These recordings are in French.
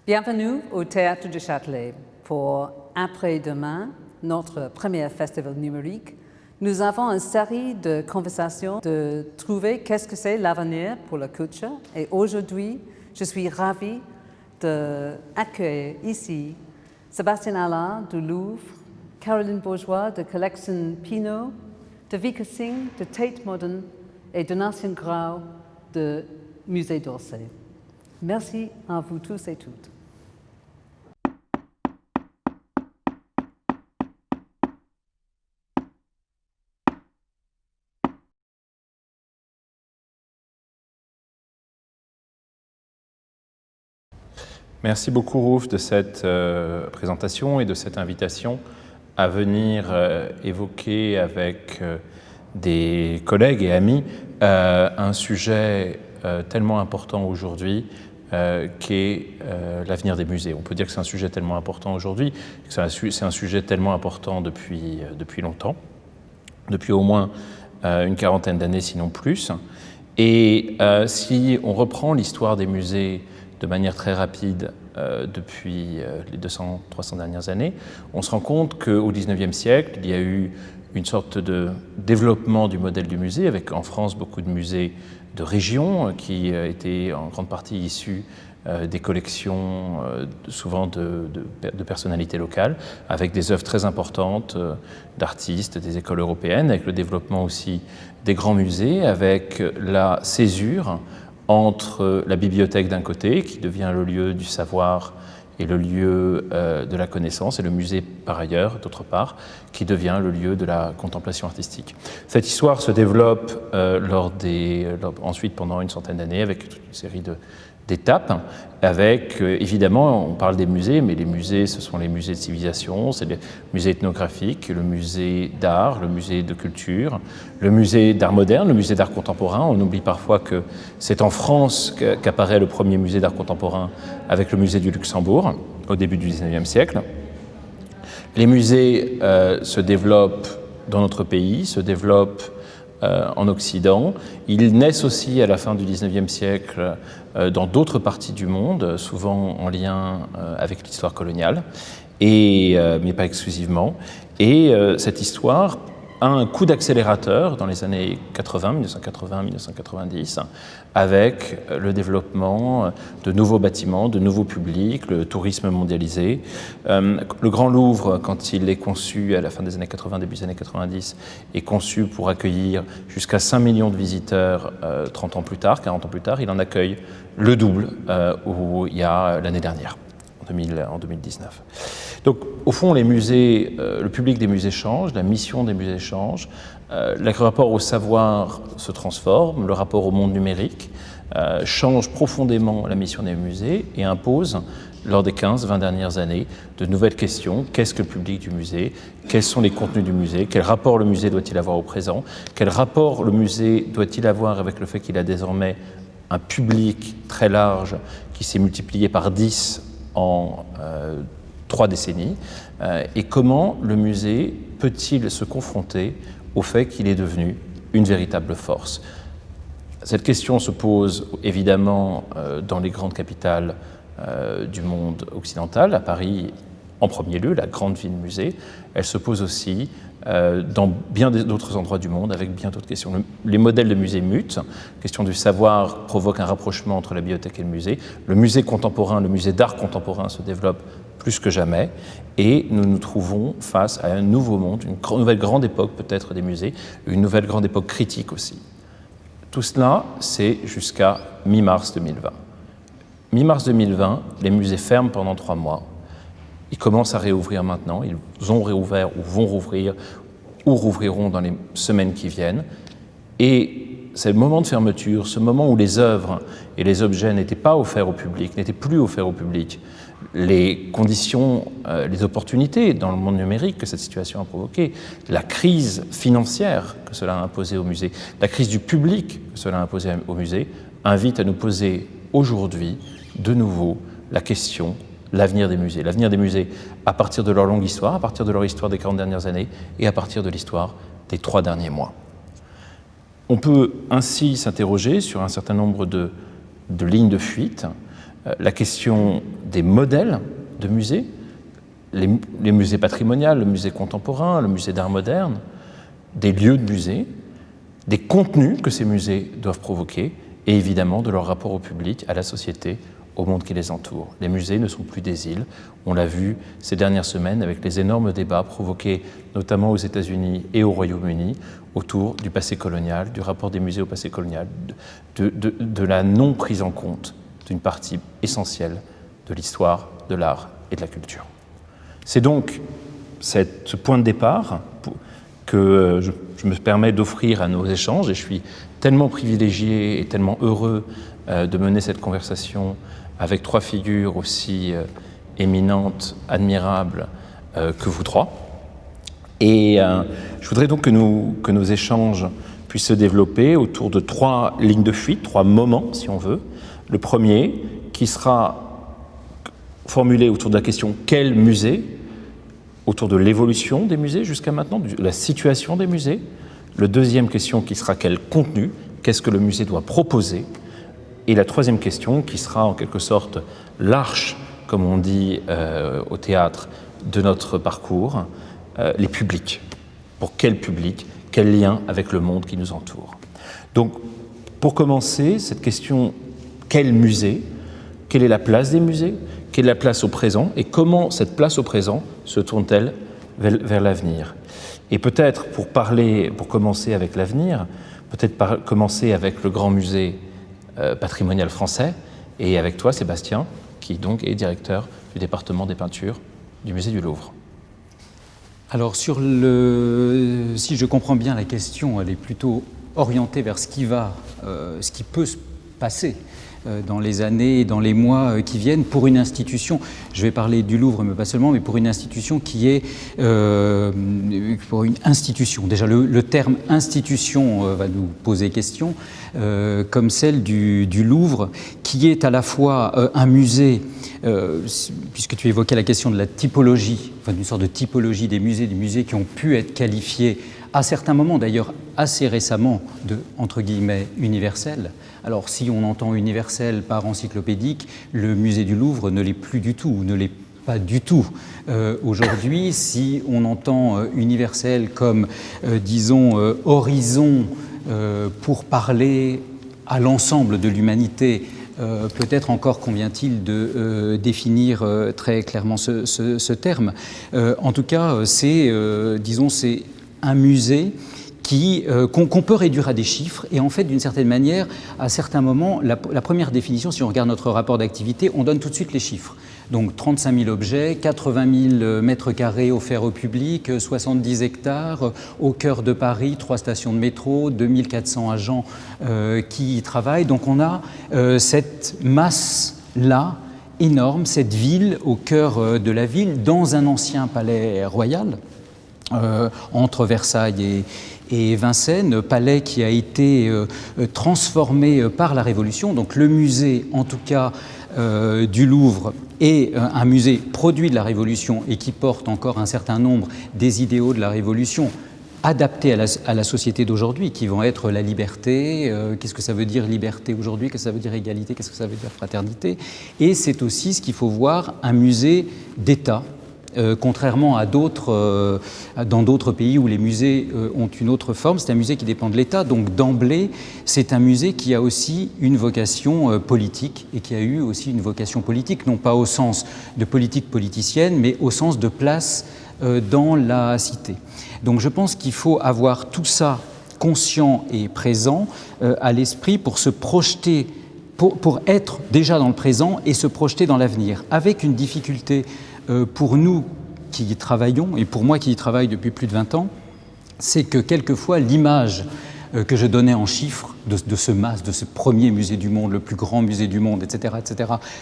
Bienvenue au Théâtre du Châtelet pour Après-demain, notre premier festival numérique. Nous avons une série de conversations de trouver qu'est-ce que c'est l'avenir pour la culture. Et aujourd'hui, je suis ravie d'accueillir ici Sébastien Allard du Louvre, Caroline Bourgeois de Collection Pinault, de Vika Singh de Tate Modern et de Donatien Grau de Musée d'Orsay. Merci à vous tous et toutes. Merci beaucoup, Rouf, de cette présentation et de cette invitation à venir évoquer avec des collègues et amis un sujet tellement important aujourd'hui qu'est l'avenir des musées. On peut dire que c'est un sujet tellement important aujourd'hui, que c'est un sujet tellement important depuis longtemps, depuis au moins une quarantaine d'années, sinon plus. Et si on reprend l'histoire des musées de manière très rapide depuis les 200-300 dernières années, on se rend compte qu'au XIXe siècle, il y a eu une sorte de développement du modèle du musée, avec en France beaucoup de musées de région qui étaient en grande partie issus des collections souvent de personnalités locales, avec des œuvres très importantes d'artistes, des écoles européennes, avec le développement aussi des grands musées, avec la césure entre la bibliothèque d'un côté, qui devient le lieu du savoir et le lieu de la connaissance, et le musée par ailleurs, d'autre part, qui devient le lieu de la contemplation artistique. Cette histoire se développe ensuite pendant une centaine d'années avec toute une série d'étapes, avec évidemment, on parle des musées, mais les musées, ce sont les musées de civilisation, c'est les musées ethnographiques, le musée d'art, le musée de culture, le musée d'art moderne, le musée d'art contemporain. On oublie parfois que c'est en France qu'apparaît le premier musée d'art contemporain avec le musée du Luxembourg, au début du XIXe siècle. Les musées se développent dans notre pays, se développent en Occident. Ils naissent aussi à la fin du XIXe siècle dans d'autres parties du monde, souvent en lien avec l'histoire coloniale, mais pas exclusivement. Et cette histoire a un coup d'accélérateur dans les années 1980-1990, avec le développement de nouveaux bâtiments, de nouveaux publics, le tourisme mondialisé. Le Grand Louvre, quand il est conçu à la fin des années 80, début des années 90, est conçu pour accueillir jusqu'à 5 millions de visiteurs 30 ans plus tard, 40 ans plus tard. Il en accueille le double où il y a l'année dernière, en 2019. Donc, au fond, les musées, le public des musées change, la mission des musées change, le rapport au savoir se transforme, le rapport au monde numérique change profondément la mission des musées et impose, lors des 15-20 dernières années, de nouvelles questions. Qu'est-ce que le public du musée? Quels sont les contenus du musée? Quel rapport le musée doit-il avoir au présent? Quel rapport le musée doit-il avoir avec le fait qu'il a désormais un public très large qui s'est multiplié par 10 en 3 décennies, et comment le musée peut-il se confronter au fait qu'il est devenu une véritable force? Cette question se pose évidemment dans les grandes capitales du monde occidental, à Paris en premier lieu, la grande ville musée. Elle se pose aussi dans bien d'autres endroits du monde avec bien d'autres questions. Les modèles de musées mutent. La question du savoir provoque un rapprochement entre la bibliothèque et le musée. Le musée contemporain, le musée d'art contemporain se développe plus que jamais, et nous nous trouvons face à un nouveau monde, une nouvelle grande époque peut-être des musées, une nouvelle grande époque critique aussi. Tout cela, c'est jusqu'à mi-mars 2020. Mi-mars 2020, les musées ferment pendant 3 mois. Ils commencent à réouvrir maintenant, ils ont réouvert ou vont rouvrir ou rouvriront dans les semaines qui viennent. Et c'est le moment de fermeture, ce moment où les œuvres et les objets n'étaient pas offerts au public, n'étaient plus offerts au public, les conditions, les opportunités dans le monde numérique que cette situation a provoqué, la crise financière que cela a imposée au musée, la crise du public que cela a imposé au musée, invitent à nous poser aujourd'hui de nouveau la question l'avenir des musées. L'avenir des musées à partir de leur longue histoire, à partir de leur histoire des 40 dernières années et à partir de l'histoire des 3 derniers mois. On peut ainsi s'interroger sur un certain nombre de lignes de fuite la question des modèles de musées, les musées patrimoniaux, le musée contemporain, le musée d'art moderne, des lieux de musée, des contenus que ces musées doivent provoquer et évidemment de leur rapport au public, à la société, au monde qui les entoure. Les musées ne sont plus des îles. On l'a vu ces dernières semaines avec les énormes débats provoqués notamment aux États-Unis et au Royaume-Uni autour du passé colonial, du rapport des musées au passé colonial, de la non prise en compte d'une partie essentielle de l'histoire, de l'art et de la culture. C'est donc ce point de départ que je me permets d'offrir à nos échanges, et je suis tellement privilégié et tellement heureux de mener cette conversation avec trois figures aussi éminentes, admirables que vous trois. Et je voudrais donc que nos échanges puissent se développer autour de trois lignes de fuite, trois moments, si on veut. Le premier, qui sera formulé autour de la question « Quel musée ?», autour de l'évolution des musées jusqu'à maintenant, de la situation des musées. Le deuxième question qui sera « Quel contenu ? Qu'est-ce que le musée doit proposer ?» Et la troisième question qui sera en quelque sorte l'arche, comme on dit au théâtre, de notre parcours, les publics. Pour quel public ? Quel lien avec le monde qui nous entoure ? Donc, pour commencer, cette question « Quel musée ? Quelle est la place des musées ? Quelle est la place au présent ? Et comment cette place au présent se tourne-t-elle vers l'avenir ? Et peut-être, pour commencer avec l'avenir, peut-être commencer avec le Grand Musée patrimonial français, et avec toi, Sébastien, qui donc est directeur du département des peintures du Musée du Louvre. Alors, si je comprends bien la question, elle est plutôt orientée vers ce qui peut se passer dans les années et dans les mois qui viennent pour une institution. Je vais parler du Louvre, mais pas seulement, mais pour une institution qui est pour une institution. Déjà, le terme institution va nous poser question, comme celle du Louvre, qui est à la fois un musée, puisque tu évoquais la question de la typologie, enfin d'une sorte de typologie des musées qui ont pu être qualifiés à certains moments, d'ailleurs assez récemment, de, entre guillemets, universels. Alors si on entend universel par encyclopédique, le musée du Louvre ne l'est plus du tout, ne l'est pas du tout. Aujourd'hui, si on entend universel comme, disons, horizon pour parler à l'ensemble de l'humanité, peut-être encore convient-il de définir très clairement ce terme. En tout cas, c'est, disons, c'est un musée qu'on peut réduire à des chiffres, et en fait, d'une certaine manière, à certains moments, la première définition, si on regarde notre rapport d'activité, on donne tout de suite les chiffres. Donc 35 000 objets, 80 000 mètres carrés offerts au public, 70 hectares, au cœur de Paris, 3 stations de métro, 2400 agents qui y travaillent. Donc on a cette masse-là, énorme, cette ville au cœur de la ville, dans un ancien palais royal, entre Versailles et Vincennes, palais qui a été transformé par la Révolution. Donc le musée, en tout cas, du Louvre est un musée produit de la Révolution et qui porte encore un certain nombre des idéaux de la Révolution adaptés à la société d'aujourd'hui, qui vont être la liberté, qu'est-ce que ça veut dire liberté aujourd'hui, qu'est-ce que ça veut dire égalité, qu'est-ce que ça veut dire fraternité. Et c'est aussi ce qu'il faut voir, un musée d'État, contrairement à d'autres, dans d'autres pays où les musées ont une autre forme. C'est un musée qui dépend de l'État, donc d'emblée, c'est un musée qui a aussi une vocation politique, et qui a eu aussi une vocation politique, non pas au sens de politique politicienne, mais au sens de place dans la cité. Donc je pense qu'il faut avoir tout ça conscient et présent à l'esprit pour se projeter, pour être déjà dans le présent et se projeter dans l'avenir, avec une difficulté pour nous qui y travaillons, et pour moi qui y travaille depuis plus de 20 ans, c'est que quelquefois l'image que je donnais en chiffres de ce MAS, de ce premier musée du monde, le plus grand musée du monde, etc.,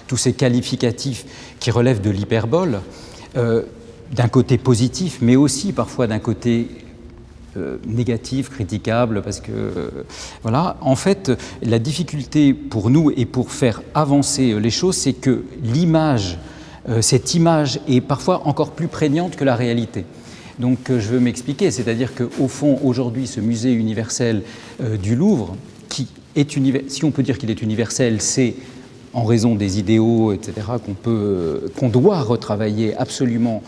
tous ces qualificatifs qui relèvent de l'hyperbole, d'un côté positif, mais aussi parfois d'un côté négatif, critiquable, parce que voilà. En fait, la difficulté pour nous et pour faire avancer les choses, c'est que l'image, cette image est parfois encore plus prégnante que la réalité. Donc je veux m'expliquer, c'est-à-dire qu'au fond, aujourd'hui, ce musée universel du Louvre, qui est si on peut dire qu'il est universel, c'est en raison des idéaux, etc., qu'on doit retravailler absolument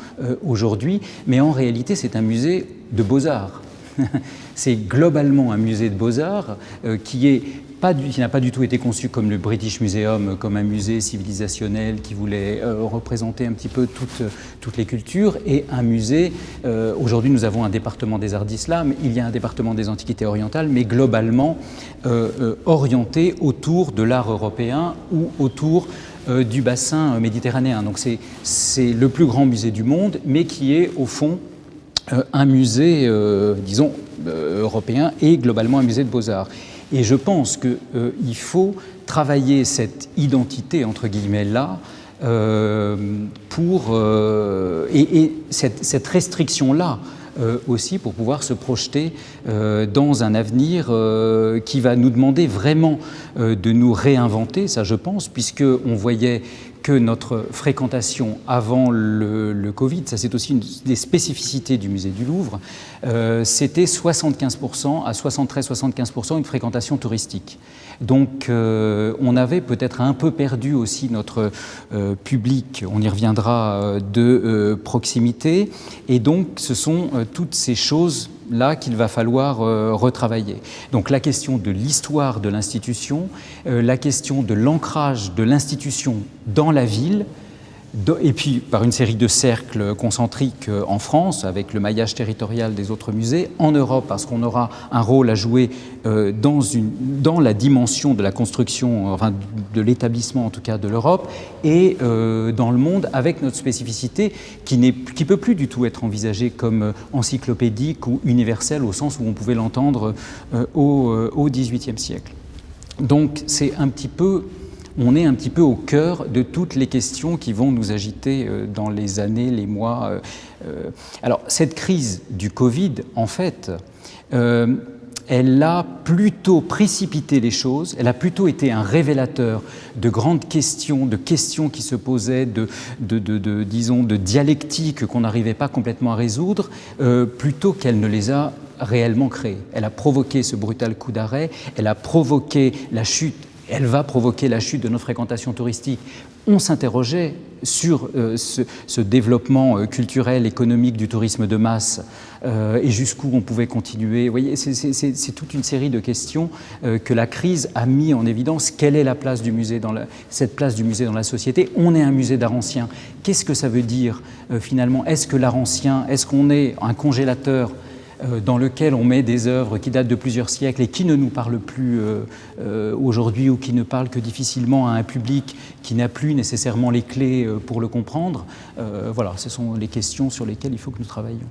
aujourd'hui, mais en réalité c'est un musée de beaux-arts. C'est globalement un musée de beaux-arts qui n'a pas du tout été conçu comme le British Museum, comme un musée civilisationnel qui voulait représenter un petit peu toutes les cultures, et un musée, aujourd'hui nous avons un département des arts d'islam, il y a un département des antiquités orientales, mais globalement orienté autour de l'art européen ou autour du bassin méditerranéen. Donc c'est le plus grand musée du monde, mais qui est au fond un musée, disons, européen et globalement un musée de beaux-arts. Et je pense qu'il faut travailler cette identité, entre guillemets, là, et cette restriction-là aussi pour pouvoir se projeter dans un avenir qui va nous demander vraiment de nous réinventer, ça je pense, puisqu'on voyait que notre fréquentation avant le Covid, ça c'est aussi une des spécificités du musée du Louvre, c'était 75% à 73-75% une fréquentation touristique. Donc on avait peut-être un peu perdu aussi notre public, on y reviendra, de proximité, et donc ce sont toutes ces choses là qu'il va falloir retravailler. Donc la question de l'histoire de l'institution, la question de l'ancrage de l'institution dans la ville, et puis par une série de cercles concentriques en France, avec le maillage territorial des autres musées, en Europe, parce qu'on aura un rôle à jouer dans la dimension de la construction, enfin de l'établissement en tout cas de l'Europe, et dans le monde avec notre spécificité qui ne peut plus du tout être envisagée comme encyclopédique ou universelle au sens où on pouvait l'entendre au XVIIIe siècle. Donc c'est on est un petit peu au cœur de toutes les questions qui vont nous agiter dans les années, les mois. Alors, cette crise du Covid, en fait, elle a plutôt précipité les choses, elle a plutôt été un révélateur de grandes questions, de questions qui se posaient, disons, de dialectiques qu'on n'arrivait pas complètement à résoudre, plutôt qu'elle ne les a réellement créées. Elle a provoqué ce brutal coup d'arrêt, elle a provoqué la chute. Elle va provoquer la chute de nos fréquentations touristiques. On s'interrogeait sur ce développement culturel, économique du tourisme de masse et jusqu'où on pouvait continuer. Vous voyez, c'est toute une série de questions que la crise a mis en évidence. Quelle est la place du musée cette place du musée dans la société? On est un musée d'art ancien. Qu'est-ce que ça veut dire finalement? Est-ce que l'art ancien, est-ce qu'on est un congélateur dans lequel on met des œuvres qui datent de plusieurs siècles et qui ne nous parlent plus aujourd'hui, ou qui ne parlent que difficilement à un public qui n'a plus nécessairement les clés pour le comprendre. Voilà, ce sont les questions sur lesquelles il faut que nous travaillions.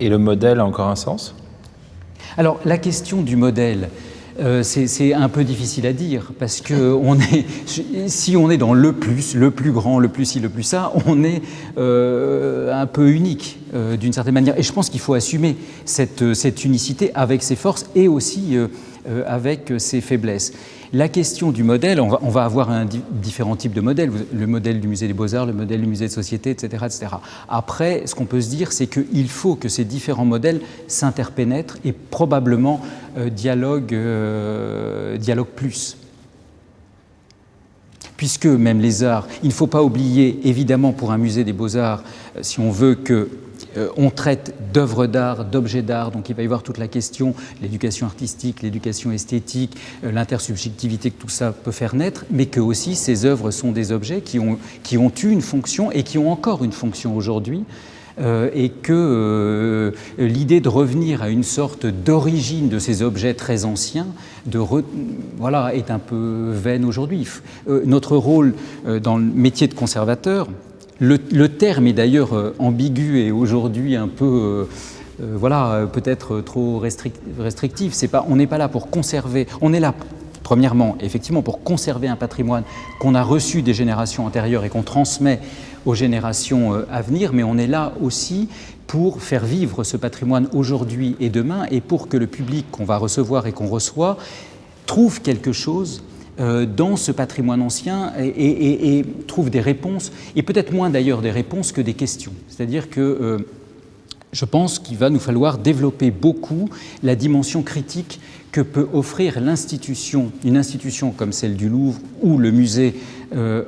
Et le modèle a encore un sens? Alors, la question du modèle, c'est un peu difficile à dire, parce que si on est dans le plus grand, le plus ci, le plus ça, on est un peu unique d'une certaine manière. Et je pense qu'il faut assumer cette unicité avec ses forces et aussi avec ses faiblesses. La question du modèle, on va avoir différents types de modèles, le modèle du musée des Beaux-Arts, le modèle du musée de société, etc., etc. Après, ce qu'on peut se dire, c'est qu'il faut que ces différents modèles s'interpénètrent et probablement dialoguent plus. Puisque même les arts, il ne faut pas oublier, évidemment, pour un musée des Beaux-Arts, si on veut que on traite d'œuvres d'art, d'objets d'art, donc il va y avoir toute la question, l'éducation artistique, l'éducation esthétique, l'intersubjectivité que tout ça peut faire naître, mais que aussi ces œuvres sont des objets qui ont eu une fonction et qui ont encore une fonction aujourd'hui, et que l'idée de revenir à une sorte d'origine de ces objets très anciens est un peu vaine aujourd'hui. Notre rôle dans le métier de conservateur, le terme est d'ailleurs ambigu et aujourd'hui un peu, peut-être trop restrictif. On n'est pas là pour conserver, on est là, premièrement, effectivement, pour conserver un patrimoine qu'on a reçu des générations antérieures et qu'on transmet aux générations à venir, mais on est là aussi pour faire vivre ce patrimoine aujourd'hui et demain, et pour que le public qu'on va recevoir et qu'on reçoit trouve quelque chose dans ce patrimoine ancien et trouve des réponses, et peut-être moins d'ailleurs des réponses que des questions. C'est-à-dire que je pense qu'il va nous falloir développer beaucoup la dimension critique que peut offrir l'institution, une institution comme celle du Louvre ou le musée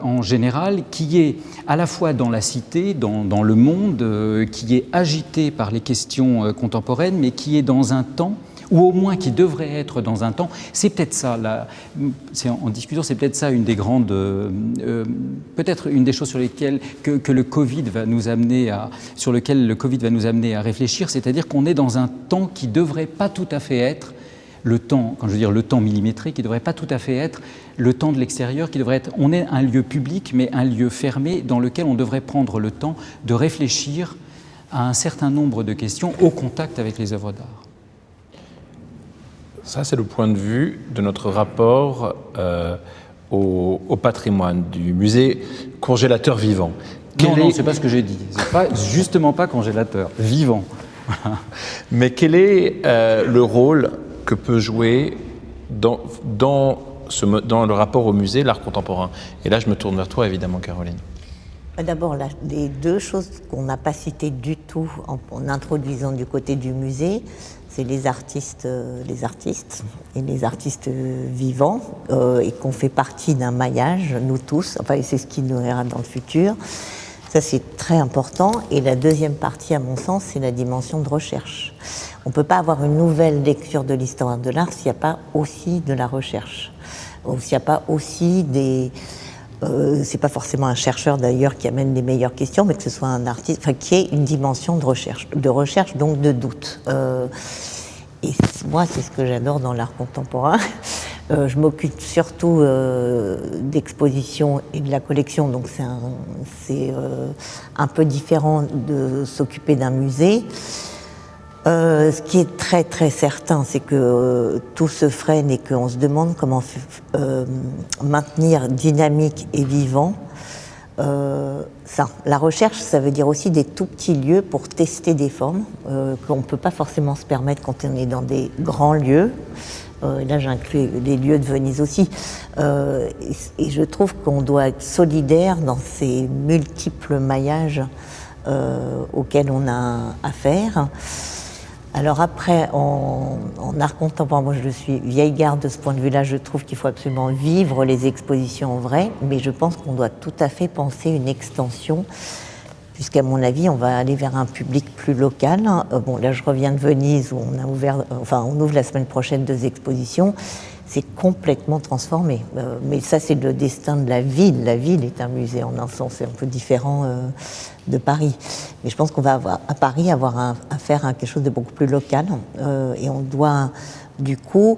en général, qui est à la fois dans la cité, dans le monde, qui est agité par les questions contemporaines, mais qui est dans un temps, ou au moins qui devrait être dans un temps. C'est peut-être ça, en discussion, c'est peut-être ça une des grandes, peut-être une des choses sur lesquelles que le Covid va nous amener sur lequel le Covid va nous amener à réfléchir, c'est-à-dire qu'on est dans un temps qui ne devrait pas tout à fait être le temps, quand je veux dire le temps millimétré, qui ne devrait pas tout à fait être le temps de l'extérieur, qui devrait être, on est un lieu public, mais un lieu fermé dans lequel on devrait prendre le temps de réfléchir à un certain nombre de questions au contact avec les œuvres d'art. Ça, c'est le point de vue de notre rapport au patrimoine du musée congélateur vivant. Non, c'est pas ce que j'ai dit. C'est pas, justement pas congélateur, vivant. Mais quel est le rôle que peut jouer dans le rapport au musée l'art contemporain? Et là, je me tourne vers toi, évidemment, Caroline. D'abord, les deux choses qu'on n'a pas citées du tout en introduisant du côté du musée, c'est les artistes et les artistes vivants, et qu'on fait partie d'un maillage, nous tous, enfin, et c'est ce qui nous nourrira dans le futur. Ça, c'est très important. Et la deuxième partie, à mon sens, c'est la dimension de recherche. On ne peut pas avoir une nouvelle lecture de l'histoire de l'art s'il n'y a pas aussi de la recherche, ou s'il n'y a pas aussi des... c'est pas forcément un chercheur d'ailleurs qui amène les meilleures questions, mais que ce soit un artiste, enfin, qui ait une dimension de recherche donc de doute. Et moi, c'est ce que j'adore dans l'art contemporain. Je m'occupe surtout d'exposition et de la collection, donc c'est un peu différent de s'occuper d'un musée. Ce qui est très très certain, c'est que tout se freine et qu'on se demande comment maintenir dynamique et vivant. La recherche, ça veut dire aussi des tout petits lieux pour tester des formes qu'on ne peut pas forcément se permettre quand on est dans des grands lieux. Là, j'inclus les lieux de Venise aussi. Et je trouve qu'on doit être solidaire dans ces multiples maillages auxquels on a affaire. Alors après, en art contemporain, moi je suis vieille garde de ce point de vue-là, je trouve qu'il faut absolument vivre les expositions en vrai, mais je pense qu'on doit tout à fait penser une extension, puisqu'à mon avis, on va aller vers un public plus local. Bon, là je reviens de Venise, où on ouvre la semaine prochaine 2 expositions. C'est complètement transformé. Mais ça, c'est le destin de la ville. La ville est un musée en un sens, c'est un peu différent de Paris. Mais je pense qu'on va à Paris avoir affaire à quelque chose de beaucoup plus local. Et on doit, du coup,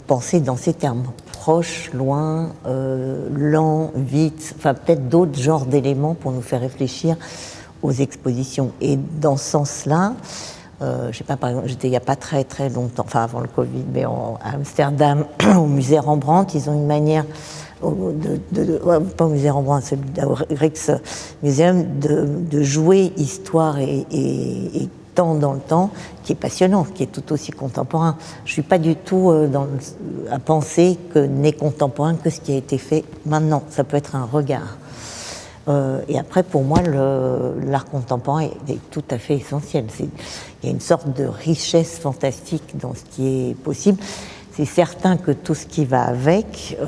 penser dans ces termes. Proche, loin, lent, vite, enfin peut-être d'autres genres d'éléments pour nous faire réfléchir aux expositions. Et dans ce sens-là, je sais pas, par exemple, j'étais il n'y a pas très très longtemps, enfin avant le Covid, mais à Amsterdam, au musée Rembrandt, ils ont une manière, pas au musée Rembrandt, celui au Rijksmuseum, de jouer histoire et temps dans le temps, qui est passionnant, qui est tout aussi contemporain. Je ne suis pas du tout à penser que n'est contemporain que ce qui a été fait maintenant. Ça peut être un regard. Et après, pour moi, l'art contemporain est tout à fait essentiel. Il y a une sorte de richesse fantastique dans ce qui est possible. C'est certain que tout ce qui va avec,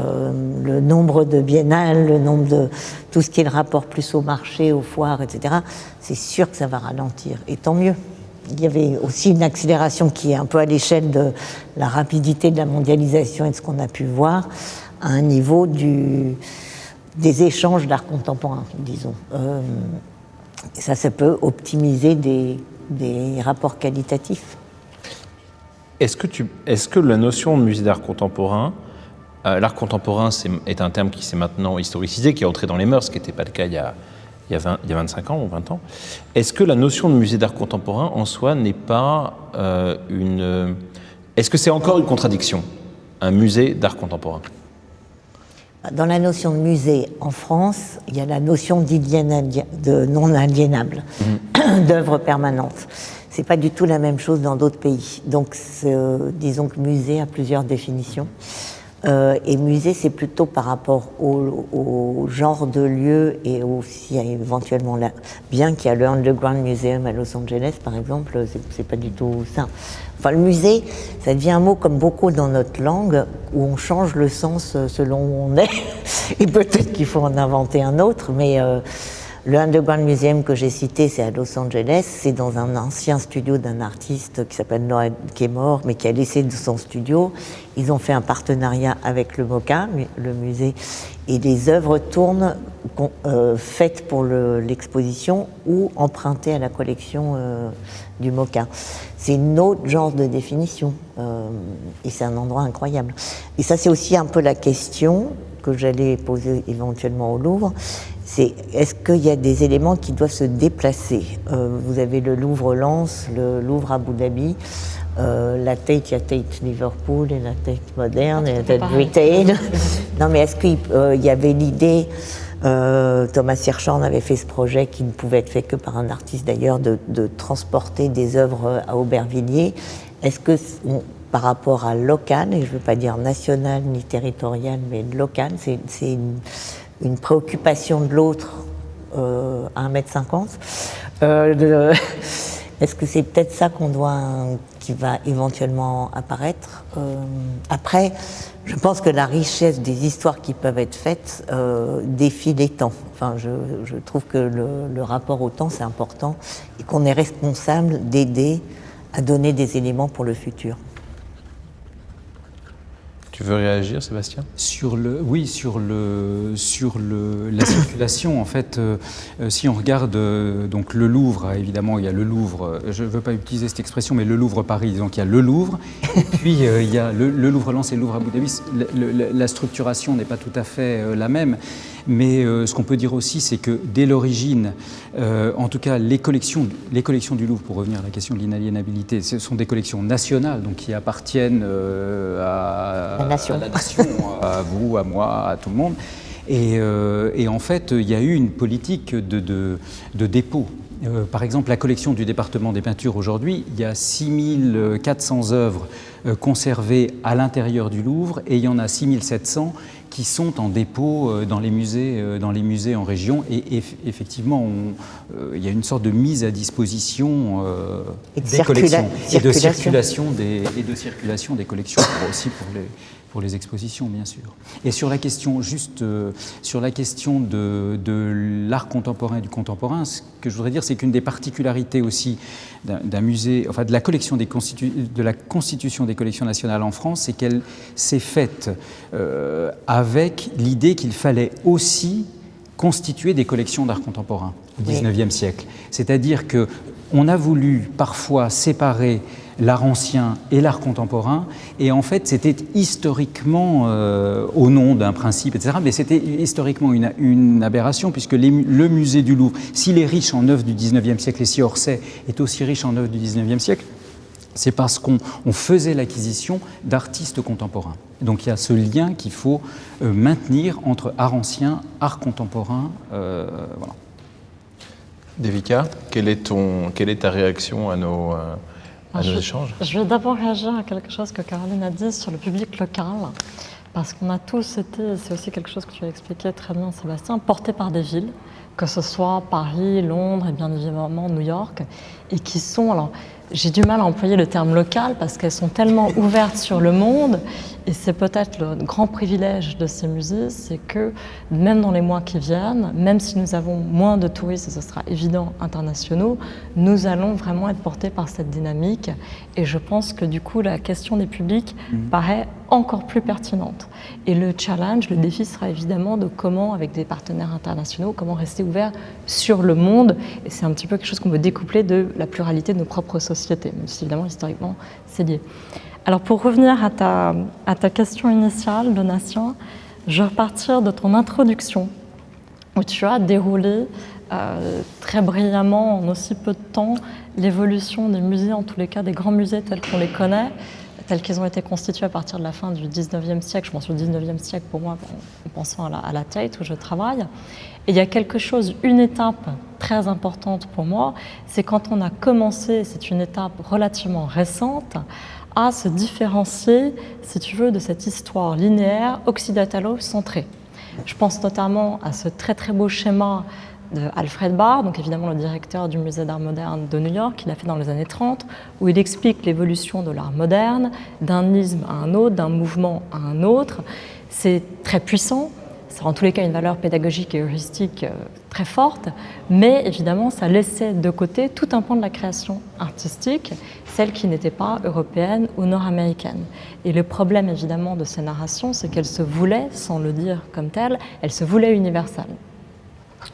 le nombre de biennales, le nombre de tout ce qui est le rapport plus au marché, aux foires, etc., c'est sûr que ça va ralentir. Et tant mieux. Il y avait aussi une accélération qui est un peu à l'échelle de la rapidité de la mondialisation et de ce qu'on a pu voir, à un niveau des échanges d'art contemporain, disons. Ça peut optimiser des rapports qualitatifs. Est-ce que la notion de musée d'art contemporain, l'art contemporain est un terme qui s'est maintenant historicisé, qui est entré dans les mœurs, ce qui n'était pas le cas il y a 25 ans ou 20 ans. Est-ce que la notion de musée d'art contemporain en soi n'est pas Est-ce que c'est encore une contradiction, un musée d'art contemporain ? Dans la notion de musée en France, il y a la notion de non aliénable, d'œuvre permanente. C'est pas du tout la même chose dans d'autres pays. Donc, disons que musée a plusieurs définitions. Et musée, c'est plutôt par rapport au genre de lieu et aussi éventuellement bien qu'il y a le Underground Museum à Los Angeles, par exemple, c'est pas du tout ça. Enfin, le musée, ça devient un mot comme beaucoup dans notre langue où on change le sens selon où on est. Et peut-être qu'il faut en inventer un autre, mais le Underground Museum que j'ai cité, c'est à Los Angeles. C'est dans un ancien studio d'un artiste qui s'appelle Noah, qui est mort, mais qui a laissé son studio. Ils ont fait un partenariat avec le MoCA, le musée, et les œuvres tournent faites pour l'exposition ou empruntées à la collection du MoCA. C'est un autre genre de définition, et c'est un endroit incroyable. Et ça, c'est aussi un peu la question que j'allais poser éventuellement au Louvre. C'est est-ce qu'il y a des éléments qui doivent se déplacer? Vous avez le Louvre Lens, le Louvre Abu Dhabi, la Tate, il y a Tate Liverpool et la Tate moderne et la Tate Britain. Non, mais est-ce qu'il y avait l'idée, Thomas Hirschhorn avait fait ce projet qui ne pouvait être fait que par un artiste d'ailleurs, de transporter des œuvres à Aubervilliers. Est-ce que par rapport à local, et je ne veux pas dire national ni territorial, mais local, c'est une préoccupation de l'autre à 1,50 m. Est-ce que c'est peut-être ça qui va éventuellement apparaître? Après, je pense que la richesse des histoires qui peuvent être faites défie les temps. Enfin, je trouve que le rapport au temps, c'est important et qu'on est responsable d'aider à donner des éléments pour le futur. Tu veux réagir, Sébastien? Sur la circulation, en fait, si on regarde donc le Louvre, évidemment, il y a le Louvre, je ne veux pas utiliser cette expression, mais le Louvre Paris, donc il y a le Louvre, et puis il y a le Louvre Lens et le Louvre Abu Dhabi. La structuration n'est pas tout à fait la même, mais ce qu'on peut dire aussi, c'est que dès l'origine, en tout cas les collections du Louvre, pour revenir à la question de l'inaliénabilité, ce sont des collections nationales, donc qui appartiennent à la nation, à vous, à moi, à tout le monde. Et en fait, il y a eu une politique de dépôt. Par exemple, la collection du département des peintures aujourd'hui, il y a 6400 œuvres conservées à l'intérieur du Louvre et il y en a 6700 qui sont en dépôt dans les musées en région. Et effectivement, il y a une sorte de mise à disposition des collections et de circulation des collections pour les expositions, bien sûr. Et sur la question, de l'art contemporain et du contemporain, ce que je voudrais dire, c'est qu'une des particularités aussi d'un musée, enfin de la constitution des collections nationales en France, c'est qu'elle s'est faite avec l'idée qu'il fallait aussi constituer des collections d'art contemporain au XIXe siècle. C'est-à-dire qu'on a voulu parfois séparer l'art ancien et l'art contemporain, et en fait c'était historiquement, au nom d'un principe, etc., mais c'était historiquement une aberration, puisque le musée du Louvre, s'il est riche en œuvres du XIXe siècle, et si Orsay est aussi riche en œuvres du XIXe siècle, c'est parce qu'on faisait l'acquisition d'artistes contemporains. Donc il y a ce lien qu'il faut maintenir entre art ancien, art contemporain, voilà. Devika, quelle est ta réaction à nos échanges? Je vais d'abord réagir à quelque chose que Caroline a dit sur le public local, parce qu'on a tous été, c'est aussi quelque chose que tu as expliqué très bien, Sébastien, portés par des villes, que ce soit Paris, Londres et bien évidemment New York, et qui sont, alors j'ai du mal à employer le terme local parce qu'elles sont tellement ouvertes sur le monde, et c'est peut-être le grand privilège de ces musées, c'est que même dans les mois qui viennent, même si nous avons moins de touristes, et ce sera évident, internationaux, nous allons vraiment être portés par cette dynamique, et je pense que du coup la question des publics paraît encore plus pertinente. Et le challenge, le défi sera évidemment de comment, avec des partenaires internationaux, comment rester ouvert sur le monde, et c'est un petit peu quelque chose qu'on veut découpler de la pluralité de nos propres sociétés, même si évidemment historiquement c'est lié. Alors pour revenir à ta question initiale, Donatien, je vais repartir de ton introduction, où tu as déroulé très brillamment, en aussi peu de temps, l'évolution des musées, en tous les cas des grands musées tels qu'on les connaît, tels qu'ils ont été constitués à partir de la fin du 19e siècle. Je pense au 19e siècle pour moi, en pensant à la Tate où je travaille. Et il y a quelque chose, une étape très importante pour moi, c'est quand on a commencé, c'est une étape relativement récente, à se différencier, si tu veux, de cette histoire linéaire occidentalo-centrée. Je pense notamment à ce très très beau schéma de Alfred Barr, donc évidemment le directeur du Musée d'art moderne de New York, qu'il a fait dans les années 30, où il explique l'évolution de l'art moderne, d'un isme à un autre, d'un mouvement à un autre. C'est très puissant, ça a en tous les cas une valeur pédagogique et heuristique très forte, mais évidemment ça laissait de côté tout un pan de la création artistique, celle qui n'était pas européenne ou nord-américaine. Et le problème évidemment de ces narrations, c'est qu'elles se voulaient, sans le dire comme telles, elles se voulaient universelles.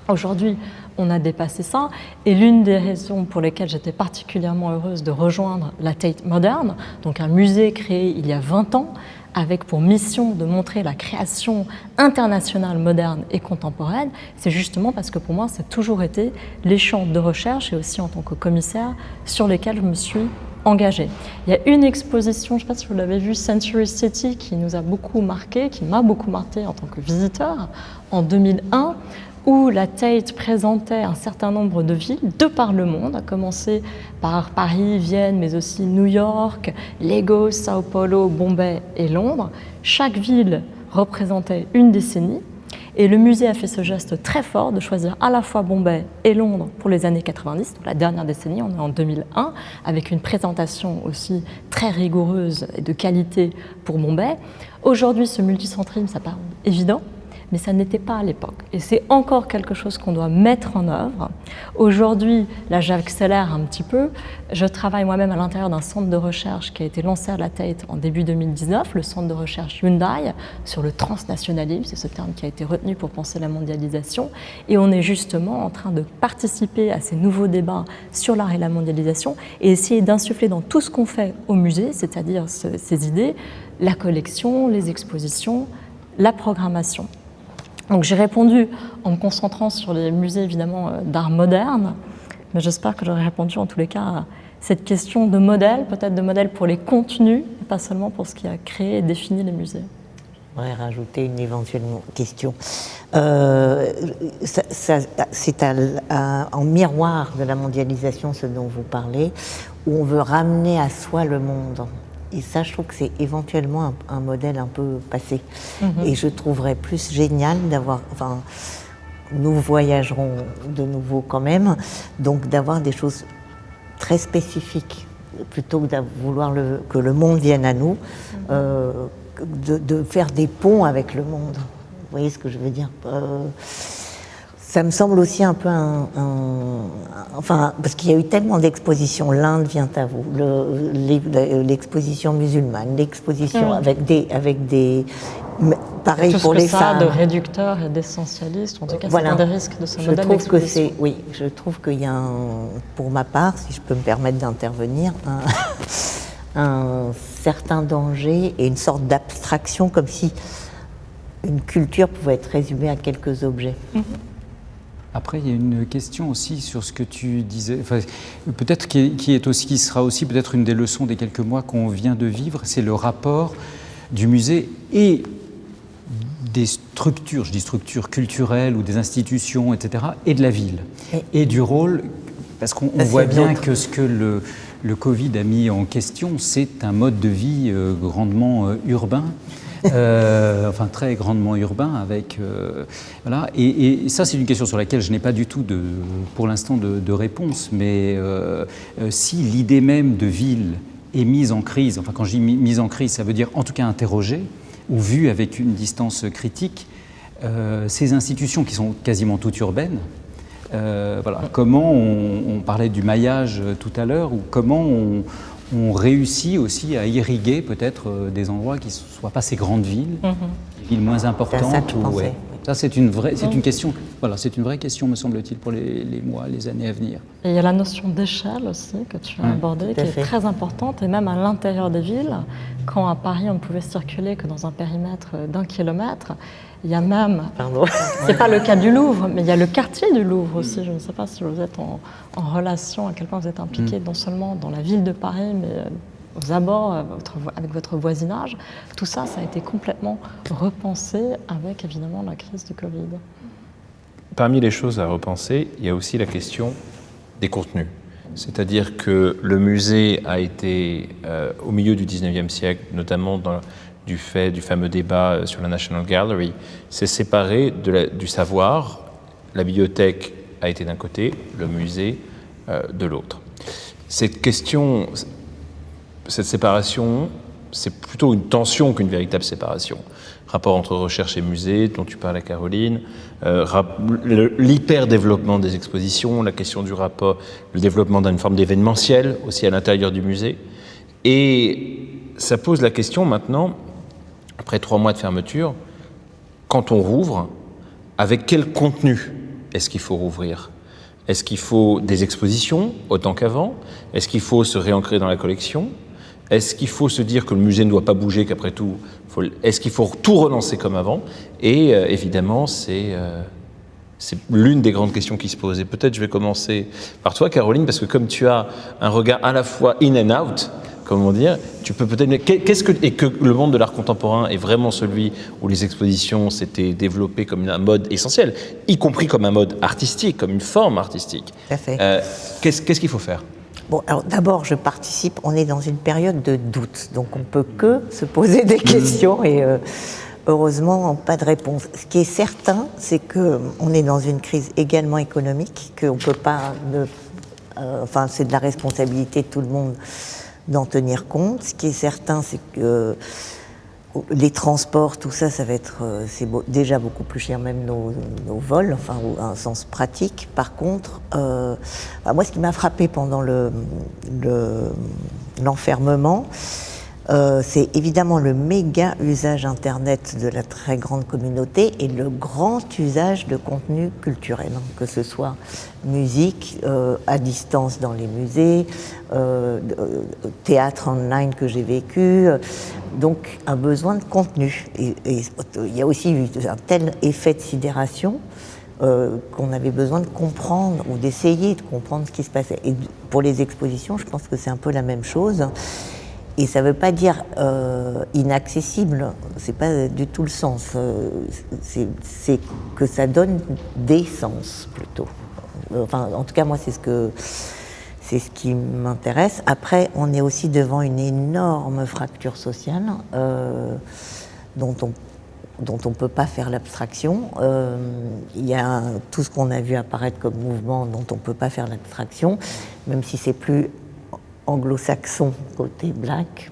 Aujourd'hui, on a dépassé ça, et l'une des raisons pour lesquelles j'étais particulièrement heureuse de rejoindre la Tate Moderne, donc un musée créé il y a 20 ans, avec pour mission de montrer la création internationale moderne et contemporaine, c'est justement parce que pour moi, ça a toujours été les champs de recherche, et aussi en tant que commissaire, sur lesquels je me suis engagée. Il y a une exposition, je ne sais pas si vous l'avez vue, Century City, qui nous a beaucoup marqué, qui m'a beaucoup marqué en tant que visiteur, en 2001, où la Tate présentait un certain nombre de villes de par le monde, à commencer par Paris, Vienne, mais aussi New York, Lagos, Sao Paulo, Bombay et Londres. Chaque ville représentait une décennie, et le musée a fait ce geste très fort de choisir à la fois Bombay et Londres pour les années 90, donc la dernière décennie, on est en 2001, avec une présentation aussi très rigoureuse et de qualité pour Bombay. Aujourd'hui, ce multicentrisme, ça paraît évident, mais ça n'était pas à l'époque. Et c'est encore quelque chose qu'on doit mettre en œuvre. Aujourd'hui, là j'accélère un petit peu, je travaille moi-même à l'intérieur d'un centre de recherche qui a été lancé à la Tate en début 2019, le centre de recherche Hyundai, sur le transnationalisme, c'est ce terme qui a été retenu pour penser la mondialisation, et on est justement en train de participer à ces nouveaux débats sur l'art et la mondialisation, et essayer d'insuffler dans tout ce qu'on fait au musée, c'est-à-dire ces idées, la collection, les expositions, la programmation. Donc j'ai répondu en me concentrant sur les musées évidemment d'art moderne, mais j'espère que j'aurai répondu en tous les cas à cette question de modèle, peut-être de modèle pour les contenus, et pas seulement pour ce qui a créé et défini les musées. Je voudrais rajouter une éventuelle question. C'est en miroir de la mondialisation, ce dont vous parlez, où on veut ramener à soi le monde. Et ça, je trouve que c'est éventuellement un modèle un peu passé. Et je trouverais plus génial d'avoir... Enfin, nous voyagerons de nouveau quand même, donc d'avoir des choses très spécifiques, plutôt que de vouloir que le monde vienne à nous, de faire des ponts avec le monde. Vous voyez ce que je veux dire ? Ça me semble aussi un peu enfin, parce qu'il y a eu tellement d'expositions. L'Inde vient à vous, l'exposition musulmane, l'exposition avec des pareil tout pour les femmes. De réducteurs et d'essentialistes, en tout cas, voilà. C'est un des risques de ce modèle d'exposition. Je trouve qu'il y a pour ma part, si je peux me permettre d'intervenir, un certain danger et une sorte d'abstraction, comme si une culture pouvait être résumée à quelques objets. Après, il y a une question aussi sur ce que tu disais, enfin, peut-être qui sera aussi peut-être une des leçons des quelques mois qu'on vient de vivre, c'est le rapport du musée et des structures, je dis structures culturelles ou des institutions, etc., et de la ville, et du rôle, parce qu'on voit bien que ce que le Covid a mis en question, c'est un mode de vie grandement urbain. Enfin très grandement urbain avec voilà, et ça c'est une question sur laquelle je n'ai pas du tout pour l'instant de réponse, mais si l'idée même de ville est mise en crise, enfin quand je dis mise en crise, ça veut dire en tout cas interrogée ou vue avec une distance critique, ces institutions qui sont quasiment toutes urbaines, voilà, comment on parlait du maillage tout à l'heure, ou comment on réussit aussi à irriguer peut-être des endroits qui ne soient pas ces grandes villes, des villes moins importantes. Ça, c'est une question. Voilà, c'est une vraie question, me semble-t-il, pour les mois, les années à venir. Et il y a la notion d'échelle aussi que tu as abordée, qui est très importante, et même à l'intérieur des villes, quand à Paris on ne pouvait circuler que dans un périmètre d'1 kilomètre. Il y a même, c'est pas le cas du Louvre, mais il y a le quartier du Louvre aussi. Je ne sais pas si vous êtes en relation, à quel point vous êtes impliqué non seulement dans la ville de Paris, mais aux abords, avec votre voisinage. Tout ça, ça a été complètement repensé avec évidemment la crise du Covid. Parmi les choses à repenser, il y a aussi la question des contenus. C'est-à-dire que le musée a été, au milieu du 19e siècle, notamment du fait du fameux débat sur la National Gallery, s'est séparé du savoir. La bibliothèque a été d'un côté, le musée de l'autre. Cette séparation, c'est plutôt une tension qu'une véritable séparation. Rapport entre recherche et musée, dont tu parlais, Caroline, l'hyper-développement des expositions, la question du rapport, le développement d'une forme d'événementiel aussi à l'intérieur du musée. Et ça pose la question maintenant, après 3 mois de fermeture, quand on rouvre, avec quel contenu est-ce qu'il faut rouvrir ? Est-ce qu'il faut des expositions autant qu'avant ? Est-ce qu'il faut se réancrer dans la collection ? Est-ce qu'il faut se dire que le musée ne doit pas bouger, qu'après tout, est-ce qu'il faut tout relancer comme avant ? Et évidemment, c'est l'une des grandes questions qui se posent. Et peut-être je vais commencer par toi, Caroline, parce que comme tu as un regard à la fois in and out, comment dire, tu peux peut-être... et que le monde de l'art contemporain est vraiment celui où les expositions s'étaient développées comme un mode essentiel, y compris comme un mode artistique, comme une forme artistique. Tout à fait. Qu'est-ce qu'il faut faire ? Bon, alors d'abord, je participe, on est dans une période de doute, donc on ne peut que se poser des questions et heureusement, pas de réponse. Ce qui est certain, c'est qu'on est dans une crise également économique, qu'on ne peut pas... enfin, c'est de la responsabilité de tout le monde d'en tenir compte. Ce qui est certain, c'est que les transports, tout ça, ça va être déjà beaucoup plus cher, même nos vols, enfin, à un sens pratique. Par contre, moi, ce qui m'a frappé pendant l'enfermement, c'est évidemment le méga usage Internet de la très grande communauté et le grand usage de contenu culturel, que ce soit musique à distance dans les musées, théâtre online que j'ai vécu, donc un besoin de contenu. Et il y a aussi eu un tel effet de sidération qu'on avait besoin de comprendre ou d'essayer de comprendre ce qui se passait. Et pour les expositions, je pense que c'est un peu la même chose. Et ça ne veut pas dire inaccessible, c'est pas du tout le sens. C'est que ça donne des sens plutôt. Enfin, en tout cas, moi, c'est ce qui m'intéresse. Après, on est aussi devant une énorme fracture sociale dont on ne peut pas faire l'abstraction. Il y a tout ce qu'on a vu apparaître comme mouvement dont on ne peut pas faire l'abstraction, même si c'est plus anglo-saxon côté Black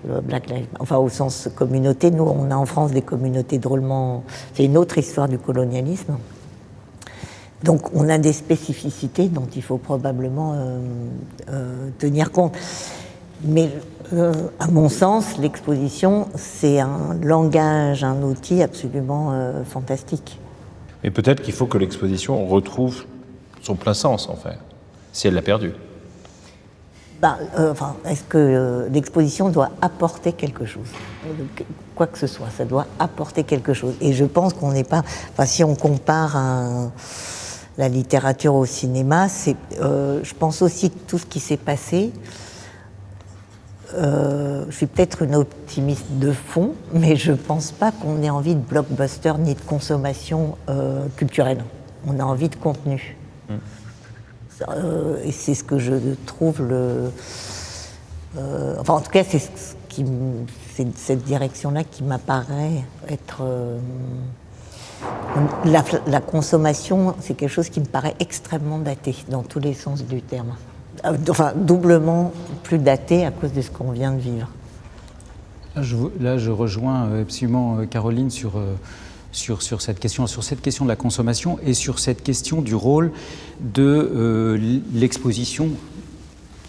Lives, enfin au sens communauté. Nous, on a en France des communautés drôlement... C'est une autre histoire du colonialisme. Donc on a des spécificités dont il faut probablement tenir compte. Mais à mon sens, l'exposition, c'est un langage, un outil absolument fantastique. Mais peut-être qu'il faut que l'exposition retrouve son plein sens, en fait, si elle l'a perdu. Est-ce que l'exposition doit apporter quelque chose ? Quoi que ce soit, ça doit apporter quelque chose. Et je pense qu'on n'est pas... Enfin, si on compare la littérature au cinéma, je pense aussi que tout ce qui s'est passé... je suis peut-être une optimiste de fond, mais je ne pense pas qu'on ait envie de blockbuster ni de consommation culturelle. On a envie de contenu. Et c'est ce que je trouve en tout cas, c'est cette direction-là qui m'apparaît être... La consommation, c'est quelque chose qui me paraît extrêmement daté, dans tous les sens du terme. Enfin, doublement plus daté à cause de ce qu'on vient de vivre. Là, je rejoins absolument Caroline sur cette question de la consommation et sur cette question du rôle de l'exposition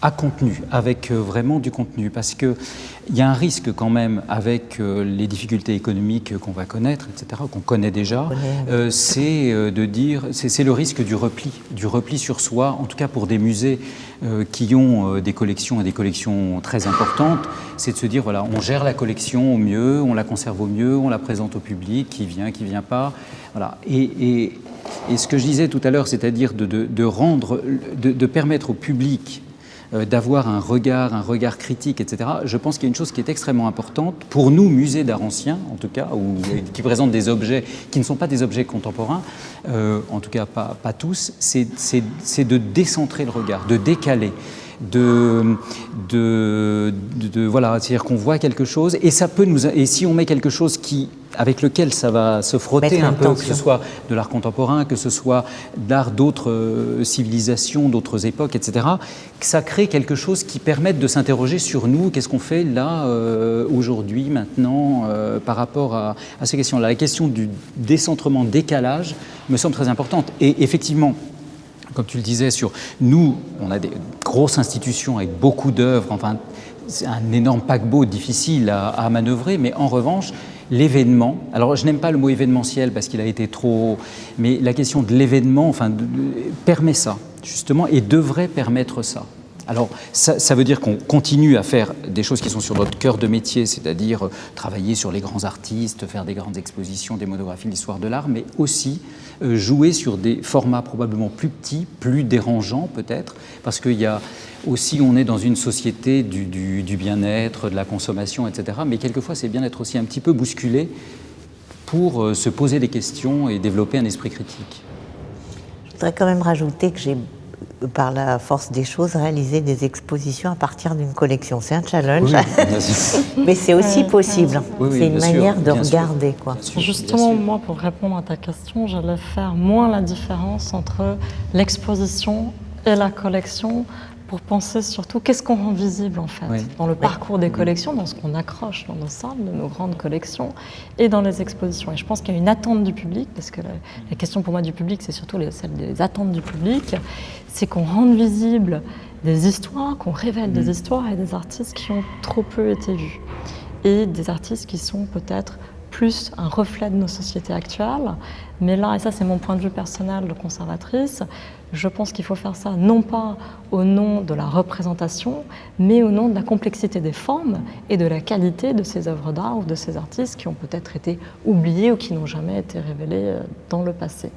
à contenu, avec vraiment du contenu. Parce qu'il y a un risque quand même avec les difficultés économiques qu'on va connaître, etc., qu'on connaît déjà, c'est de dire, c'est le risque du repli sur soi, en tout cas pour des musées qui ont des collections et des collections très importantes, c'est de se dire, voilà, on gère la collection au mieux, on la conserve au mieux, on la présente au public, qui vient pas. Voilà. Et ce que je disais tout à l'heure, c'est-à-dire de permettre au public d'avoir un regard critique, etc. Je pense qu'il y a une chose qui est extrêmement importante, pour nous, musées d'art ancien, en tout cas, ou qui présentent des objets qui ne sont pas des objets contemporains, en tout cas pas tous, c'est de décentrer le regard, de décaler. voilà, c'est-à-dire qu'on voit quelque chose et ça peut et si on met quelque chose avec lequel ça va se frotter un peu, que ce soit de l'art contemporain, que ce soit d'art d'autres civilisations, d'autres époques, etc., que ça crée quelque chose qui permette de s'interroger sur nous, qu'est-ce qu'on fait là, aujourd'hui, maintenant, par rapport à ces questions-là. La question du décentrement, décalage, me semble très importante. Et effectivement, comme tu le disais, nous, on a des grosses institutions avec beaucoup d'œuvres, enfin, c'est un énorme paquebot difficile à manœuvrer, mais en revanche, l'événement, alors je n'aime pas le mot événementiel parce qu'il a été trop, mais la question de l'événement, permet ça, justement, et devrait permettre ça. Alors, ça veut dire qu'on continue à faire des choses qui sont sur notre cœur de métier, c'est-à-dire travailler sur les grands artistes, faire des grandes expositions, des monographies de l'histoire de l'art, mais aussi jouer sur des formats probablement plus petits, plus dérangeants peut-être, parce qu'il y a aussi, on est dans une société du bien-être, de la consommation, etc. Mais quelquefois, c'est bien d'être aussi un petit peu bousculé pour se poser des questions et développer un esprit critique. Je voudrais quand même rajouter que j'ai, par la force des choses, réalisé des expositions à partir d'une collection. C'est un challenge, mais c'est aussi possible. C'est une manière de regarder, quoi. Justement, moi, pour répondre à ta question, j'allais faire moins la différence entre l'exposition et la collection, pour penser surtout qu'est-ce qu'on rend visible en fait dans le parcours des collections, dans ce qu'on accroche dans nos salles, de nos grandes collections et dans les expositions. Et je pense qu'il y a une attente du public, parce que la question pour moi du public, c'est surtout celle des attentes du public, c'est qu'on rende visible des histoires, qu'on révèle des histoires et des artistes qui ont trop peu été vus. Et des artistes qui sont peut-être plus un reflet de nos sociétés actuelles. Mais là, et ça c'est mon point de vue personnel de conservatrice, je pense qu'il faut faire ça non pas au nom de la représentation, mais au nom de la complexité des formes et de la qualité de ces œuvres d'art ou de ces artistes qui ont peut-être été oubliés ou qui n'ont jamais été révélés dans le passé.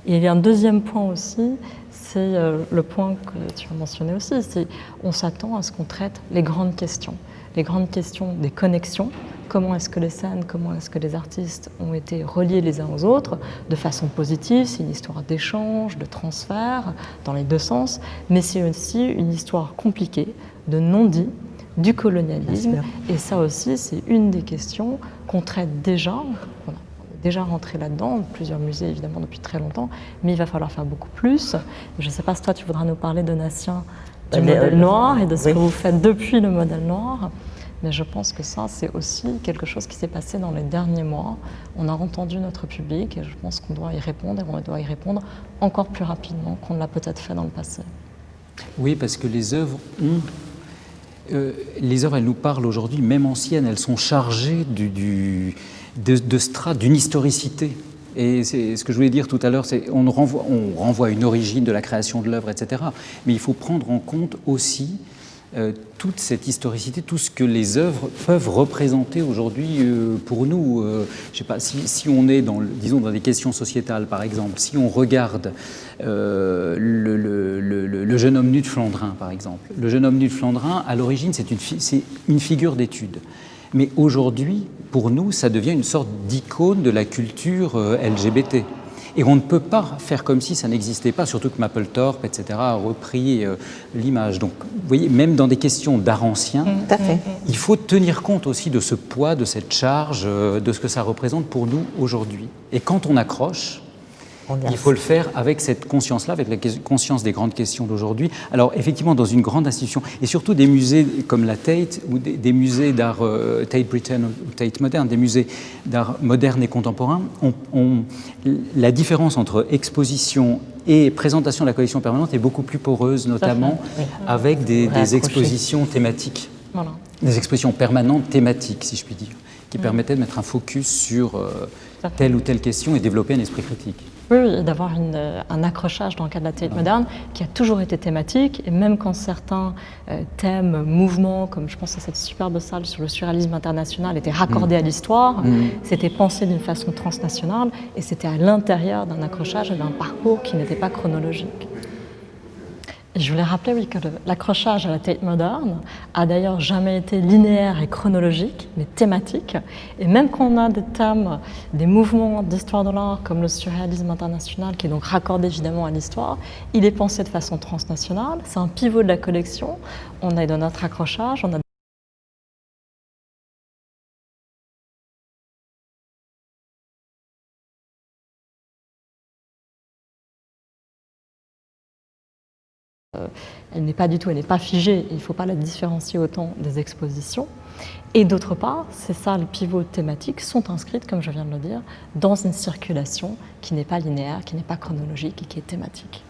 Et il y a un deuxième point aussi, c'est le point que tu as mentionné aussi, c'est on s'attend à ce qu'on traite les grandes questions des connexions. Comment est-ce que les scènes, comment est-ce que les artistes ont été reliés les uns aux autres de façon positive. C'est une histoire d'échange, de transfert dans les deux sens, mais c'est aussi une histoire compliquée de non-dit, du colonialisme. Et ça aussi, c'est une des questions qu'on traite déjà. On est déjà rentré là-dedans, plusieurs musées évidemment depuis très longtemps, mais il va falloir faire beaucoup plus. Je ne sais pas si toi tu voudras nous parler, Donatien, du modèle noir et de ce que vous faites depuis le modèle noir. Mais je pense que ça, c'est aussi quelque chose qui s'est passé dans les derniers mois. On a entendu notre public et je pense qu'on doit y répondre, et on doit y répondre encore plus rapidement qu'on ne l'a peut-être fait dans le passé. Oui, parce que les œuvres, elles nous parlent aujourd'hui, même anciennes, elles sont chargées de strates, d'une historicité. Et c'est ce que je voulais dire tout à l'heure, c'est on renvoie à une origine de la création de l'œuvre, etc. Mais il faut prendre en compte aussi toute cette historicité, tout ce que les œuvres peuvent représenter aujourd'hui pour nous. Je sais pas, si on est disons dans des questions sociétales, par exemple, si on regarde le jeune homme nu de Flandrin, par exemple. Le jeune homme nu de Flandrin, à l'origine, c'est une figure d'étude. Mais aujourd'hui, pour nous, ça devient une sorte d'icône de la culture LGBT. Et on ne peut pas faire comme si ça n'existait pas, surtout que Mapplethorpe, etc., a repris l'image. Donc, vous voyez, même dans des questions d'art ancien, il faut tenir compte aussi de ce poids, de cette charge, de ce que ça représente pour nous aujourd'hui. Et quand on accroche, il faut le faire avec cette conscience-là, avec la conscience des grandes questions d'aujourd'hui. Alors, effectivement, dans une grande institution, et surtout des musées comme la Tate, ou des musées d'art Tate Britain ou Tate Modern, des musées d'art moderne et contemporain, la différence entre exposition et présentation de la collection permanente est beaucoup plus poreuse, notamment avec des expositions thématiques, des expositions permanentes thématiques, si je puis dire, qui permettaient de mettre un focus sur telle ou telle question et développer un esprit critique. Oui, et d'avoir un accrochage dans le cas de la Tate Modern qui a toujours été thématique, et même quand certains thèmes, mouvements, comme je pense à cette superbe salle sur le surréalisme international, étaient raccordés à l'histoire, c'était pensé d'une façon transnationale, et c'était à l'intérieur d'un accrochage et d'un parcours qui n'était pas chronologique. Et je voulais rappeler, oui, que l'accrochage à la Tate moderne a d'ailleurs jamais été linéaire et chronologique, mais thématique. Et même quand on a des thèmes, des mouvements d'histoire de l'art, comme le surréalisme international, qui est donc raccordé évidemment à l'histoire, il est pensé de façon transnationale. C'est un pivot de la collection. On a dans notre accrochage, on a elle n'est pas du tout, elle n'est pas figée, il ne faut pas la différencier autant des expositions. Et d'autre part, c'est ça, les pivots thématiques sont inscrites, comme je viens de le dire, dans une circulation qui n'est pas linéaire, qui n'est pas chronologique et qui est thématique.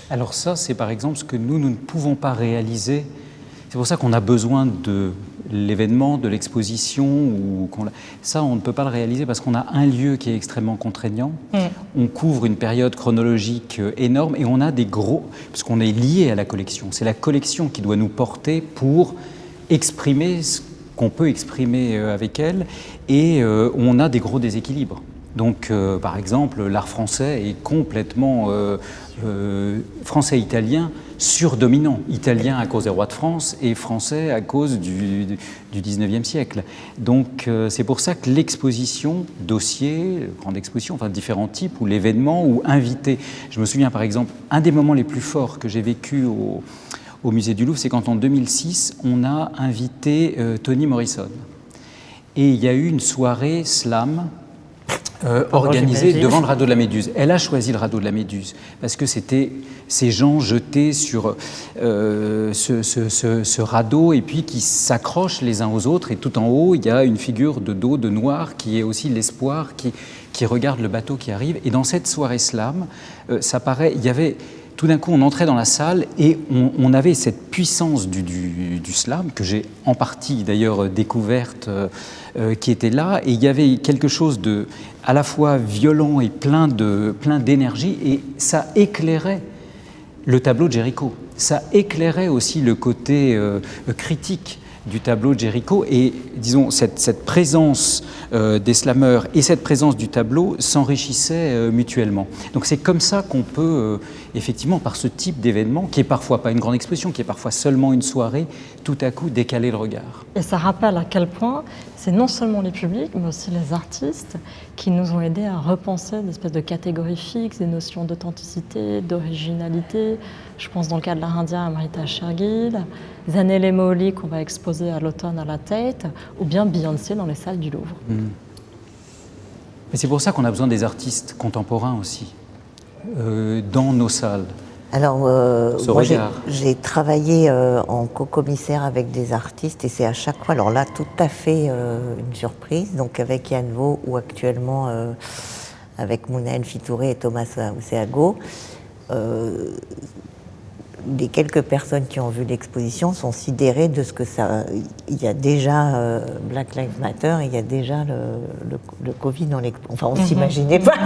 Alors ça, c'est par exemple ce que nous ne pouvons pas réaliser. C'est pour ça qu'on a besoin de l'événement, de l'exposition. Ça, on ne peut pas le réaliser parce qu'on a un lieu qui est extrêmement contraignant. On couvre une période chronologique énorme et on a des gros... Parce qu'on est lié à la collection. C'est la collection qui doit nous porter pour exprimer ce qu'on peut exprimer avec elle. Et on a des gros déséquilibres. Donc, par exemple, l'art français est complètement français-italien surdominant. Italien à cause des rois de France et français à cause du 19e siècle. Donc, c'est pour ça que l'exposition, dossier, grande exposition, enfin différents types, ou l'événement, ou invité. Je me souviens, par exemple, un des moments les plus forts que j'ai vécu au Musée du Louvre, c'est quand en 2006, on a invité Toni Morrison. Et il y a eu une soirée slam organisée devant le radeau de la Méduse. Elle a choisi le radeau de la Méduse parce que c'était ces gens jetés sur ce radeau et puis qui s'accrochent les uns aux autres. Et tout en haut, il y a une figure de dos de noir qui est aussi l'espoir qui regarde le bateau qui arrive. Et dans cette soirée slam, ça paraît, il y avait... Tout d'un coup, on entrait dans la salle et on avait cette puissance du slam, que j'ai en partie d'ailleurs découverte, qui était là. Et il y avait quelque chose de à la fois violent et plein d'énergie. Et ça éclairait le tableau de Géricault. Ça éclairait aussi le côté critique du tableau de Géricault. Et disons, cette présence des slameurs et cette présence du tableau s'enrichissaient mutuellement. Donc c'est comme ça qu'on peut, effectivement, par ce type d'événement, qui est parfois pas une grande exposition, qui est parfois seulement une soirée, tout à coup décaler le regard. Et ça rappelle à quel point c'est non seulement les publics, mais aussi les artistes qui nous ont aidés à repenser des espèces de catégories fixes, des notions d'authenticité, d'originalité. Je pense dans le cas de l'art indien à Amrita Shergill, Zanele Mooli qu'on va exposer à l'automne à la Tate, ou bien Beyoncé dans les salles du Louvre. Mais c'est pour ça qu'on a besoin des artistes contemporains aussi, dans nos salles. Alors, moi, j'ai travaillé en co-commissaire avec des artistes et c'est à chaque fois, alors là, tout à fait une surprise. Donc, avec Yann Vaud ou actuellement avec Mounaen Fitouré et Thomas Oceago, les quelques personnes qui ont vu l'exposition sont sidérées de ce que ça... Il y a déjà Black Lives Matter, il y a déjà le Covid dans l'exposition. Enfin, on ne s'imaginait pas.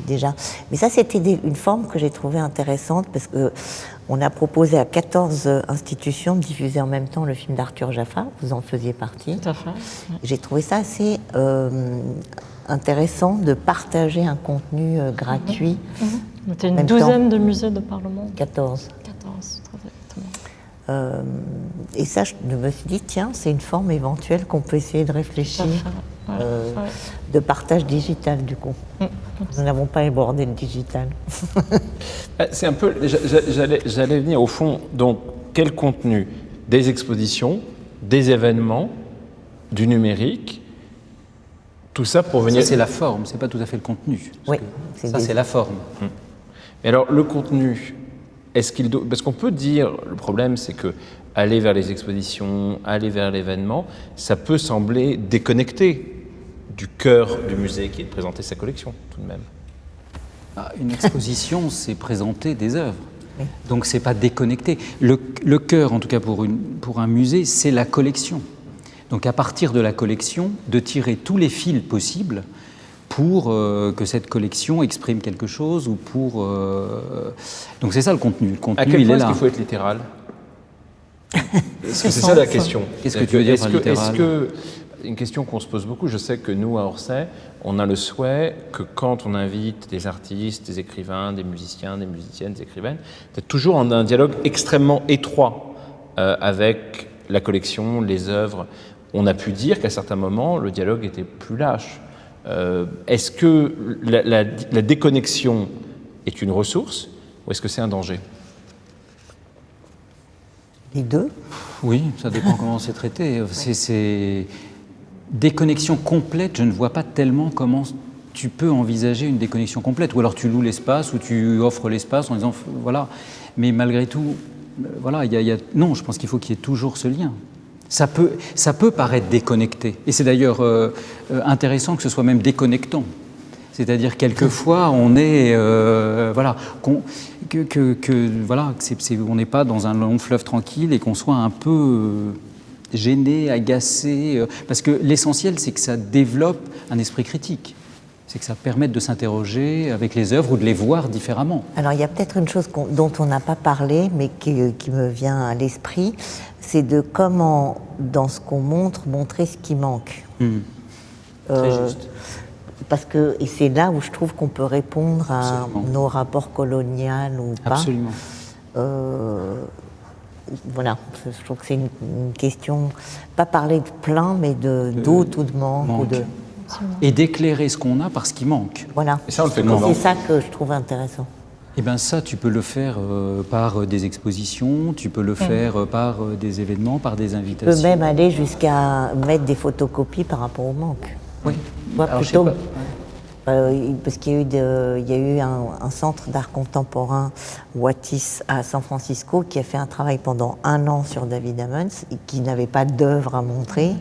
Déjà. Mais ça, c'était une forme que j'ai trouvée intéressante parce qu'on a proposé à 14 institutions de diffuser en même temps le film d'Arthur Jafa, vous en faisiez partie. Tout à fait. J'ai trouvé ça assez intéressant de partager un contenu gratuit. C'était une douzaine de musées de Parlement. 14. 14, très exactement. Et ça, je me suis dit, tiens, c'est une forme éventuelle qu'on peut essayer de réfléchir. De partage digital, du coup. Nous n'avons pas abordé le digital. C'est un peu... J'allais venir au fond, donc, quel contenu? Des expositions, des événements, du numérique, tout ça pour venir... Ça, c'est la forme, c'est pas tout à fait le contenu. Oui. C'est la forme. Et alors, le contenu, est-ce qu'il doit... Parce qu'on peut dire, le problème, c'est que aller vers les expositions, aller vers l'événement, ça peut sembler déconnecté du cœur du musée qui est de présenter sa collection, tout de même. Une exposition, c'est présenter des œuvres. Oui. Donc, c'est pas déconnecté. Le cœur, en tout cas pour un musée, c'est la collection. Donc, à partir de la collection, de tirer tous les fils possibles pour que cette collection exprime quelque chose ou pour... Donc, c'est ça le contenu. Le contenu, à quel point est-ce qu'il faut être littéral? C'est ça la question. Qu'est-ce que tu veux dire par littéral? une question qu'on se pose beaucoup. Je sais que nous, à Orsay, on a le souhait que quand on invite des artistes, des écrivains, des musiciens, des musiciennes, des écrivaines, d'être toujours en un dialogue extrêmement étroit avec la collection, les œuvres. On a pu dire qu'à certains moments, le dialogue était plus lâche. Est-ce que la déconnexion est une ressource ou est-ce que c'est un danger ? Les deux. Oui, ça dépend comment c'est traité. C'est déconnexion complète, je ne vois pas tellement comment tu peux envisager une déconnexion complète. Ou alors tu loues l'espace ou tu offres l'espace en disant voilà. Mais malgré tout, voilà, non, je pense qu'il faut qu'il y ait toujours ce lien. Ça peut paraître déconnecté. Et c'est d'ailleurs intéressant que ce soit même déconnectant. C'est-à-dire quelquefois on est voilà on n'est pas dans un long fleuve tranquille et qu'on soit un peu gêné, agacé, parce que l'essentiel c'est que ça développe un esprit critique. C'est que ça permette de s'interroger avec les œuvres ou de les voir différemment. Alors il y a peut-être une chose dont on n'a pas parlé, mais qui me vient à l'esprit, c'est de comment, dans ce qu'on montre, montrer ce qui manque. Très juste. Parce que, et c'est là où je trouve qu'on peut répondre à Absolument. Nos rapports coloniaux ou pas. Absolument. Voilà, je trouve que c'est une question, pas parler de plein, mais de doute ou de manque. Ou de, et d'éclairer ce qu'on a par ce qui manque. voilà. Et ça, on le fait comment ? C'est ça que je trouve intéressant. Eh bien ça, tu peux le faire par des expositions, tu peux le faire par des événements, par des Je invitations. peux même aller jusqu'à mettre des photocopies par rapport au manque. Oui. Moi, Alors, plutôt, je sais pas. parce qu'il y a eu un centre d'art contemporain, Wattis, à San Francisco, qui a fait un travail pendant 1 an sur David Ammons et qui n'avait pas d'œuvre à montrer.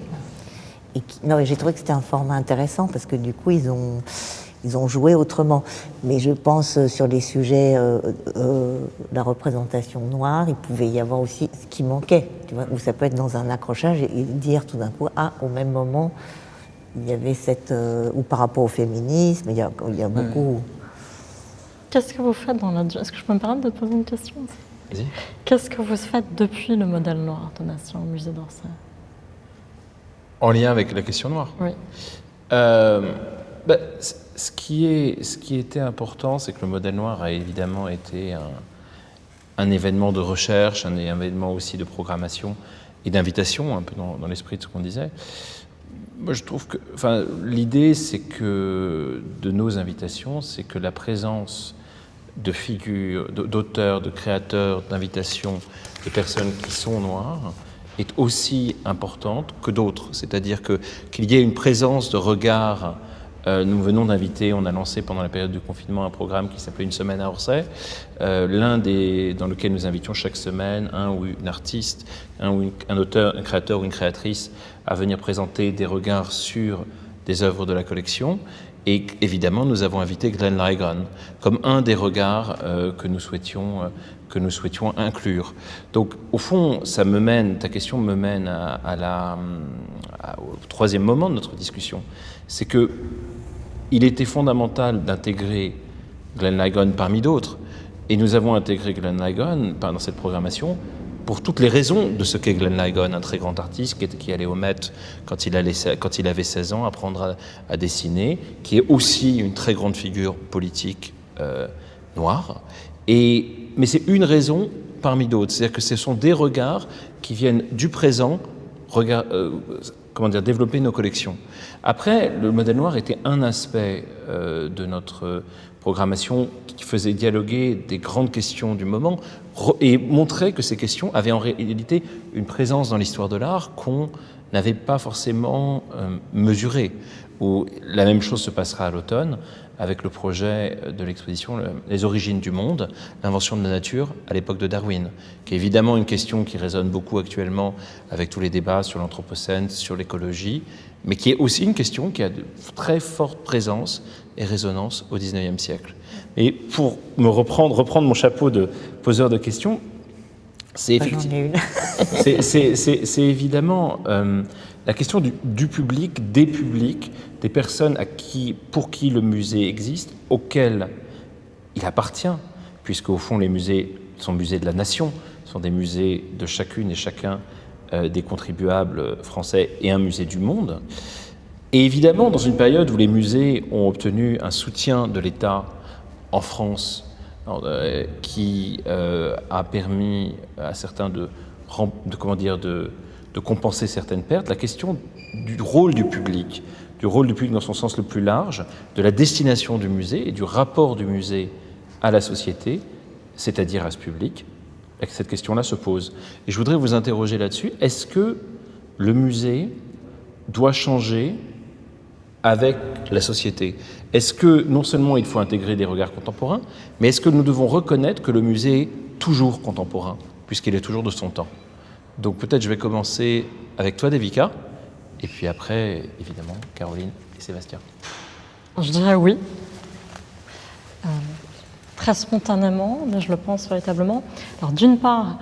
Non, j'ai trouvé que c'était un format intéressant parce que du coup, ils ont joué autrement. Mais je pense sur les sujets la représentation noire, il pouvait y avoir aussi ce qui manquait, tu vois, où ça peut être dans un accrochage et dire tout d'un coup, au même moment, il y avait cette... ou par rapport au féminisme, il y a beaucoup... Qu'est-ce que vous faites dans la... Est-ce que je peux me permettre de te poser une question ? Vas-y. Qu'est-ce que vous faites depuis le modèle noir de Nation au musée d'Orsay ? En lien avec la question noire. Oui. Ce qui était important, c'est que le modèle noir a évidemment été un événement de recherche, un événement aussi de programmation et d'invitation, un peu dans l'esprit de ce qu'on disait. Moi, je trouve que, l'idée, c'est que de nos invitations, c'est que la présence de figures, d'auteurs, de créateurs, d'invitations, de personnes qui sont noires, est aussi importante que d'autres. C'est-à-dire qu'il y ait une présence de regard. Nous venons d'inviter, on a lancé pendant la période du confinement un programme qui s'appelait Une semaine à Orsay, dans lequel nous invitions chaque semaine un ou une artiste, un auteur, un créateur ou une créatrice à venir présenter des regards sur des œuvres de la collection. Et évidemment, nous avons invité Glenn Ligon comme un des regards que nous souhaitions inclure. Donc, au fond, ta question me mène au troisième moment de notre discussion. C'est que il était fondamental d'intégrer Glenn Ligon parmi d'autres. Et nous avons intégré Glenn Ligon dans cette programmation pour toutes les raisons de ce qu'est Glenn Ligon, un très grand artiste qui allait au Met quand il avait 16 ans, apprendre à dessiner, qui est aussi une très grande figure politique noire. Mais c'est une raison parmi d'autres. C'est-à-dire que ce sont des regards qui viennent du présent, développer nos collections. Après, le modèle noir était un aspect de notre programmation qui faisait dialoguer des grandes questions du moment et montrer que ces questions avaient en réalité une présence dans l'histoire de l'art qu'on n'avait pas forcément mesurée. La même chose se passera à l'automne avec le projet de l'exposition Les origines du monde, l'invention de la nature à l'époque de Darwin, qui est évidemment une question qui résonne beaucoup actuellement avec tous les débats sur l'anthropocène, sur l'écologie, mais qui est aussi une question qui a de très forte présence et résonance au XIXe siècle. Et pour reprendre mon chapeau de poseur de questions, c'est évidemment la question du public, des publics, des personnes pour qui le musée existe, auquel il appartient, puisque au fond les musées sont musées de la nation, sont des musées de chacune et chacun des contribuables français et un musée du monde. Et évidemment, dans une période où les musées ont obtenu un soutien de l'État en France, qui a permis à certains de compenser certaines pertes, la question du rôle du public dans son sens le plus large, de la destination du musée et du rapport du musée à la société, c'est-à-dire à ce public, cette question-là se pose. Et je voudrais vous interroger là-dessus. Est-ce que le musée doit changer avec la société? Est-ce que non seulement il faut intégrer des regards contemporains, mais est-ce que nous devons reconnaître que le musée est toujours contemporain, puisqu'il est toujours de son temps? Donc peut-être je vais commencer avec toi, Devika, et puis après, évidemment, Caroline et Sébastien. Je dirais oui. Très spontanément, mais je le pense véritablement. Alors d'une part,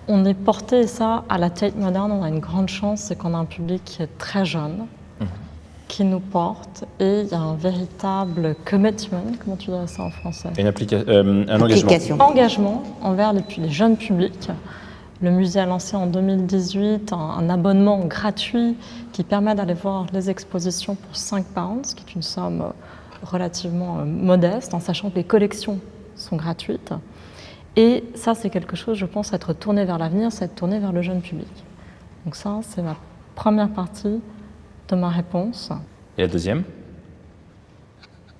on est porté, ça, à la Tate moderne, on a une grande chance, c'est qu'on a un public qui est très jeune, qui nous porte, et il y a un véritable commitment, comment tu dirais ça en français? Un engagement. Engagement envers les jeunes publics. Le musée a lancé en 2018 un abonnement gratuit qui permet d'aller voir les expositions pour 5 pounds, ce qui est une somme relativement modeste, en sachant que les collections sont gratuites. Et ça, c'est quelque chose, je pense, être tourné vers l'avenir, c'est être tourné vers le jeune public. Donc ça, c'est ma première partie de ma réponse. Et la deuxième?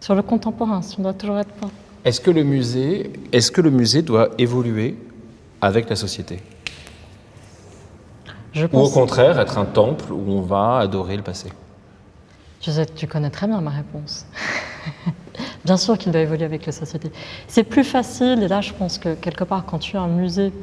Sur le contemporain, si on doit toujours être... Est-ce que le musée doit évoluer avec la société? Ou au contraire, être un temple où on va adorer le passé? Tu connais très bien ma réponse. Bien sûr qu'il doit évoluer avec la société. C'est plus facile, et là je pense que quelque part quand tu as un musée,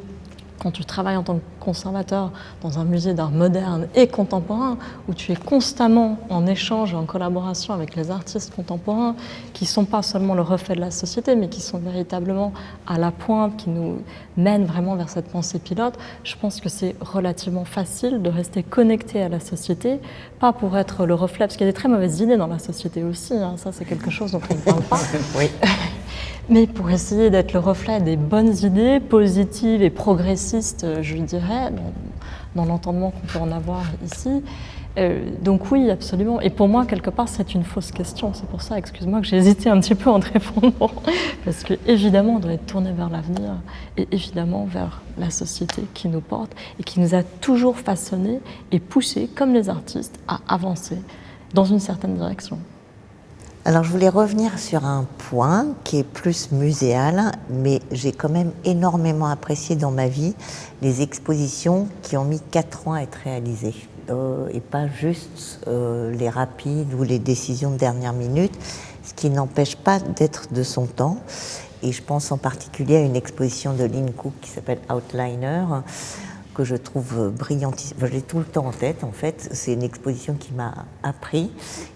quand tu travailles en tant que conservateur dans un musée d'art moderne et contemporain, où tu es constamment en échange et en collaboration avec les artistes contemporains, qui ne sont pas seulement le reflet de la société, mais qui sont véritablement à la pointe, qui nous mènent vraiment vers cette pensée pilote, je pense que c'est relativement facile de rester connecté à la société, pas pour être le reflet, parce qu'il y a des très mauvaises idées dans la société aussi, hein, ça c'est quelque chose dont on ne parle pas. Oui. Mais pour essayer d'être le reflet des bonnes idées, positives et progressistes, je dirais, dans l'entendement qu'on peut en avoir ici. Donc oui, absolument. Et pour moi, quelque part, c'est une fausse question. C'est pour ça, excuse-moi, que j'ai hésité un petit peu en te répondant. Parce que évidemment, on doit être tourné vers l'avenir et évidemment vers la société qui nous porte et qui nous a toujours façonnés et poussés, comme les artistes, à avancer dans une certaine direction. Alors je voulais revenir sur un point qui est plus muséal, mais j'ai quand même énormément apprécié dans ma vie les expositions qui ont mis 4 ans à être réalisées. Et pas juste les rapides ou les décisions de dernière minute, ce qui n'empêche pas d'être de son temps. Et je pense en particulier à une exposition de Lynn Cook qui s'appelle Outliner, que je trouve brillantissime. Je l'ai tout le temps en tête, en fait. C'est une exposition qui m'a appris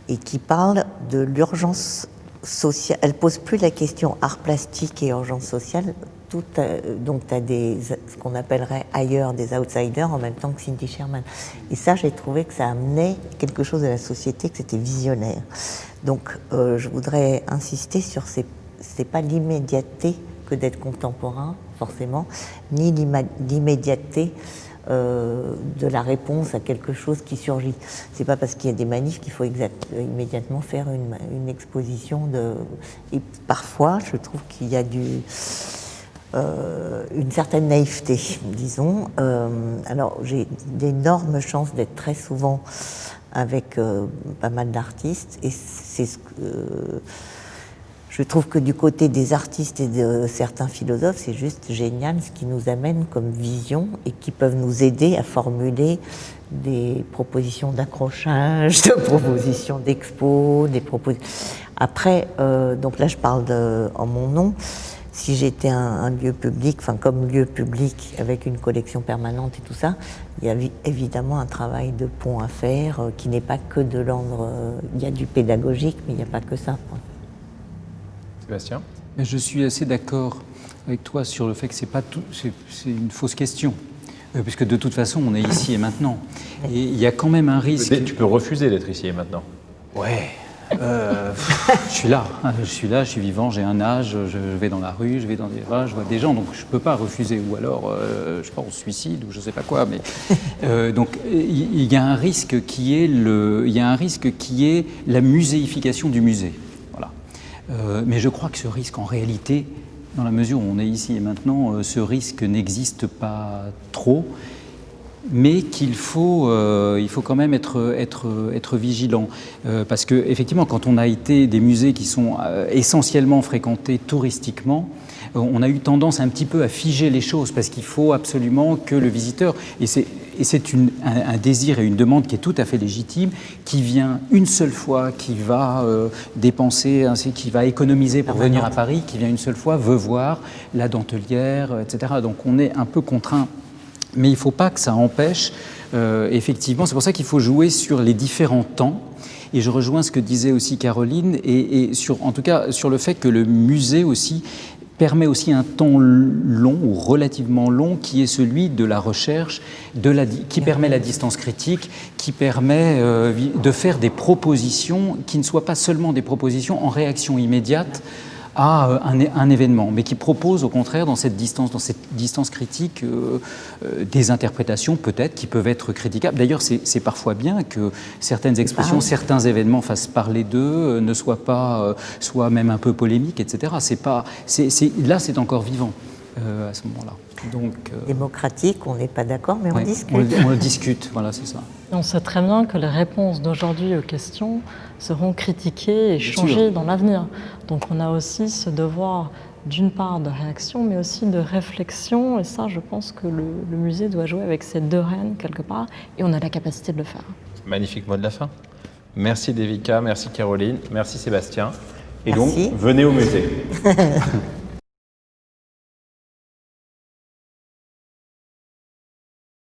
et qui parle de l'urgence sociale. Elle ne pose plus la question art plastique et urgence sociale. Donc, tu as ce qu'on appellerait ailleurs des outsiders en même temps que Cindy Sherman. Et ça, j'ai trouvé que ça amenait quelque chose de la société, que c'était visionnaire. Donc, je voudrais insister sur c'est pas l'immédiateté que d'être contemporain, forcément, ni l'immédiateté de la réponse à quelque chose qui surgit. C'est pas parce qu'il y a des manifs qu'il faut immédiatement faire une exposition de... Et parfois, je trouve qu'il y a une certaine naïveté, disons. Alors, j'ai d'énormes chances d'être très souvent avec pas mal d'artistes, et c'est ce que... Je trouve que du côté des artistes et de certains philosophes, c'est juste génial ce qui nous amène comme vision et qui peuvent nous aider à formuler des propositions d'accrochage, des propositions d'expo, Après, donc là je parle en mon nom, si j'étais un lieu public, enfin comme lieu public avec une collection permanente et tout ça, il y a évidemment un travail de pont à faire qui n'est pas que de l'ordre... il y a du pédagogique, mais il n'y a pas que ça. Sébastien? Je suis assez d'accord avec toi sur le fait que c'est une fausse question, puisque de toute façon on est ici et maintenant. Et il y a quand même un risque. Tu peux refuser d'être ici et maintenant. Ouais, Je suis là, je suis vivant, j'ai un âge, je vais dans la rue, je vois des gens, donc je ne peux pas refuser, ou alors je sais pas, on se suicide ou je ne sais pas quoi, mais donc il y a un risque qui est la muséification du musée, voilà. Mais je crois que ce risque, en réalité, dans la mesure où on est ici et maintenant, ce risque n'existe pas trop. Mais il faut quand même être vigilant. Parce qu'effectivement, quand on a été des musées qui sont essentiellement fréquentés touristiquement, on a eu tendance un petit peu à figer les choses, parce qu'il faut absolument que le visiteur, et c'est un désir et une demande qui est tout à fait légitime, qui vient une seule fois, qui va dépenser, qui va économiser pour venir à Paris, qui vient une seule fois, veut voir la Dentelière, etc. Donc on est un peu contraint. Mais il ne faut pas que ça empêche, effectivement, c'est pour ça qu'il faut jouer sur les différents temps. Et je rejoins ce que disait aussi Caroline, et en tout cas sur le fait que le musée aussi permet aussi un temps long ou relativement long qui est celui de la recherche, qui permet la distance critique, qui permet de faire des propositions qui ne soient pas seulement des propositions en réaction immédiate à un événement, mais qui propose au contraire dans cette distance critique des interprétations peut-être qui peuvent être critiquables. D'ailleurs, c'est parfois bien que certaines expressions, certains événements fassent parler d'eux, ne soient pas, soient même un peu polémiques, etc. Là, c'est encore vivant à ce moment-là. Donc, démocratique, on n'est pas d'accord, mais on discute. On le discute, voilà, c'est ça. On sait très bien que les réponses d'aujourd'hui aux questions seront critiquées et changées dans l'avenir. Donc on a aussi ce devoir d'une part de réaction, mais aussi de réflexion. Et ça, je pense que le musée doit jouer avec ces deux rênes quelque part, et on a la capacité de le faire. Magnifique mot de la fin. Merci Devika, merci Caroline, merci Sébastien. Et Merci. donc, venez au musée.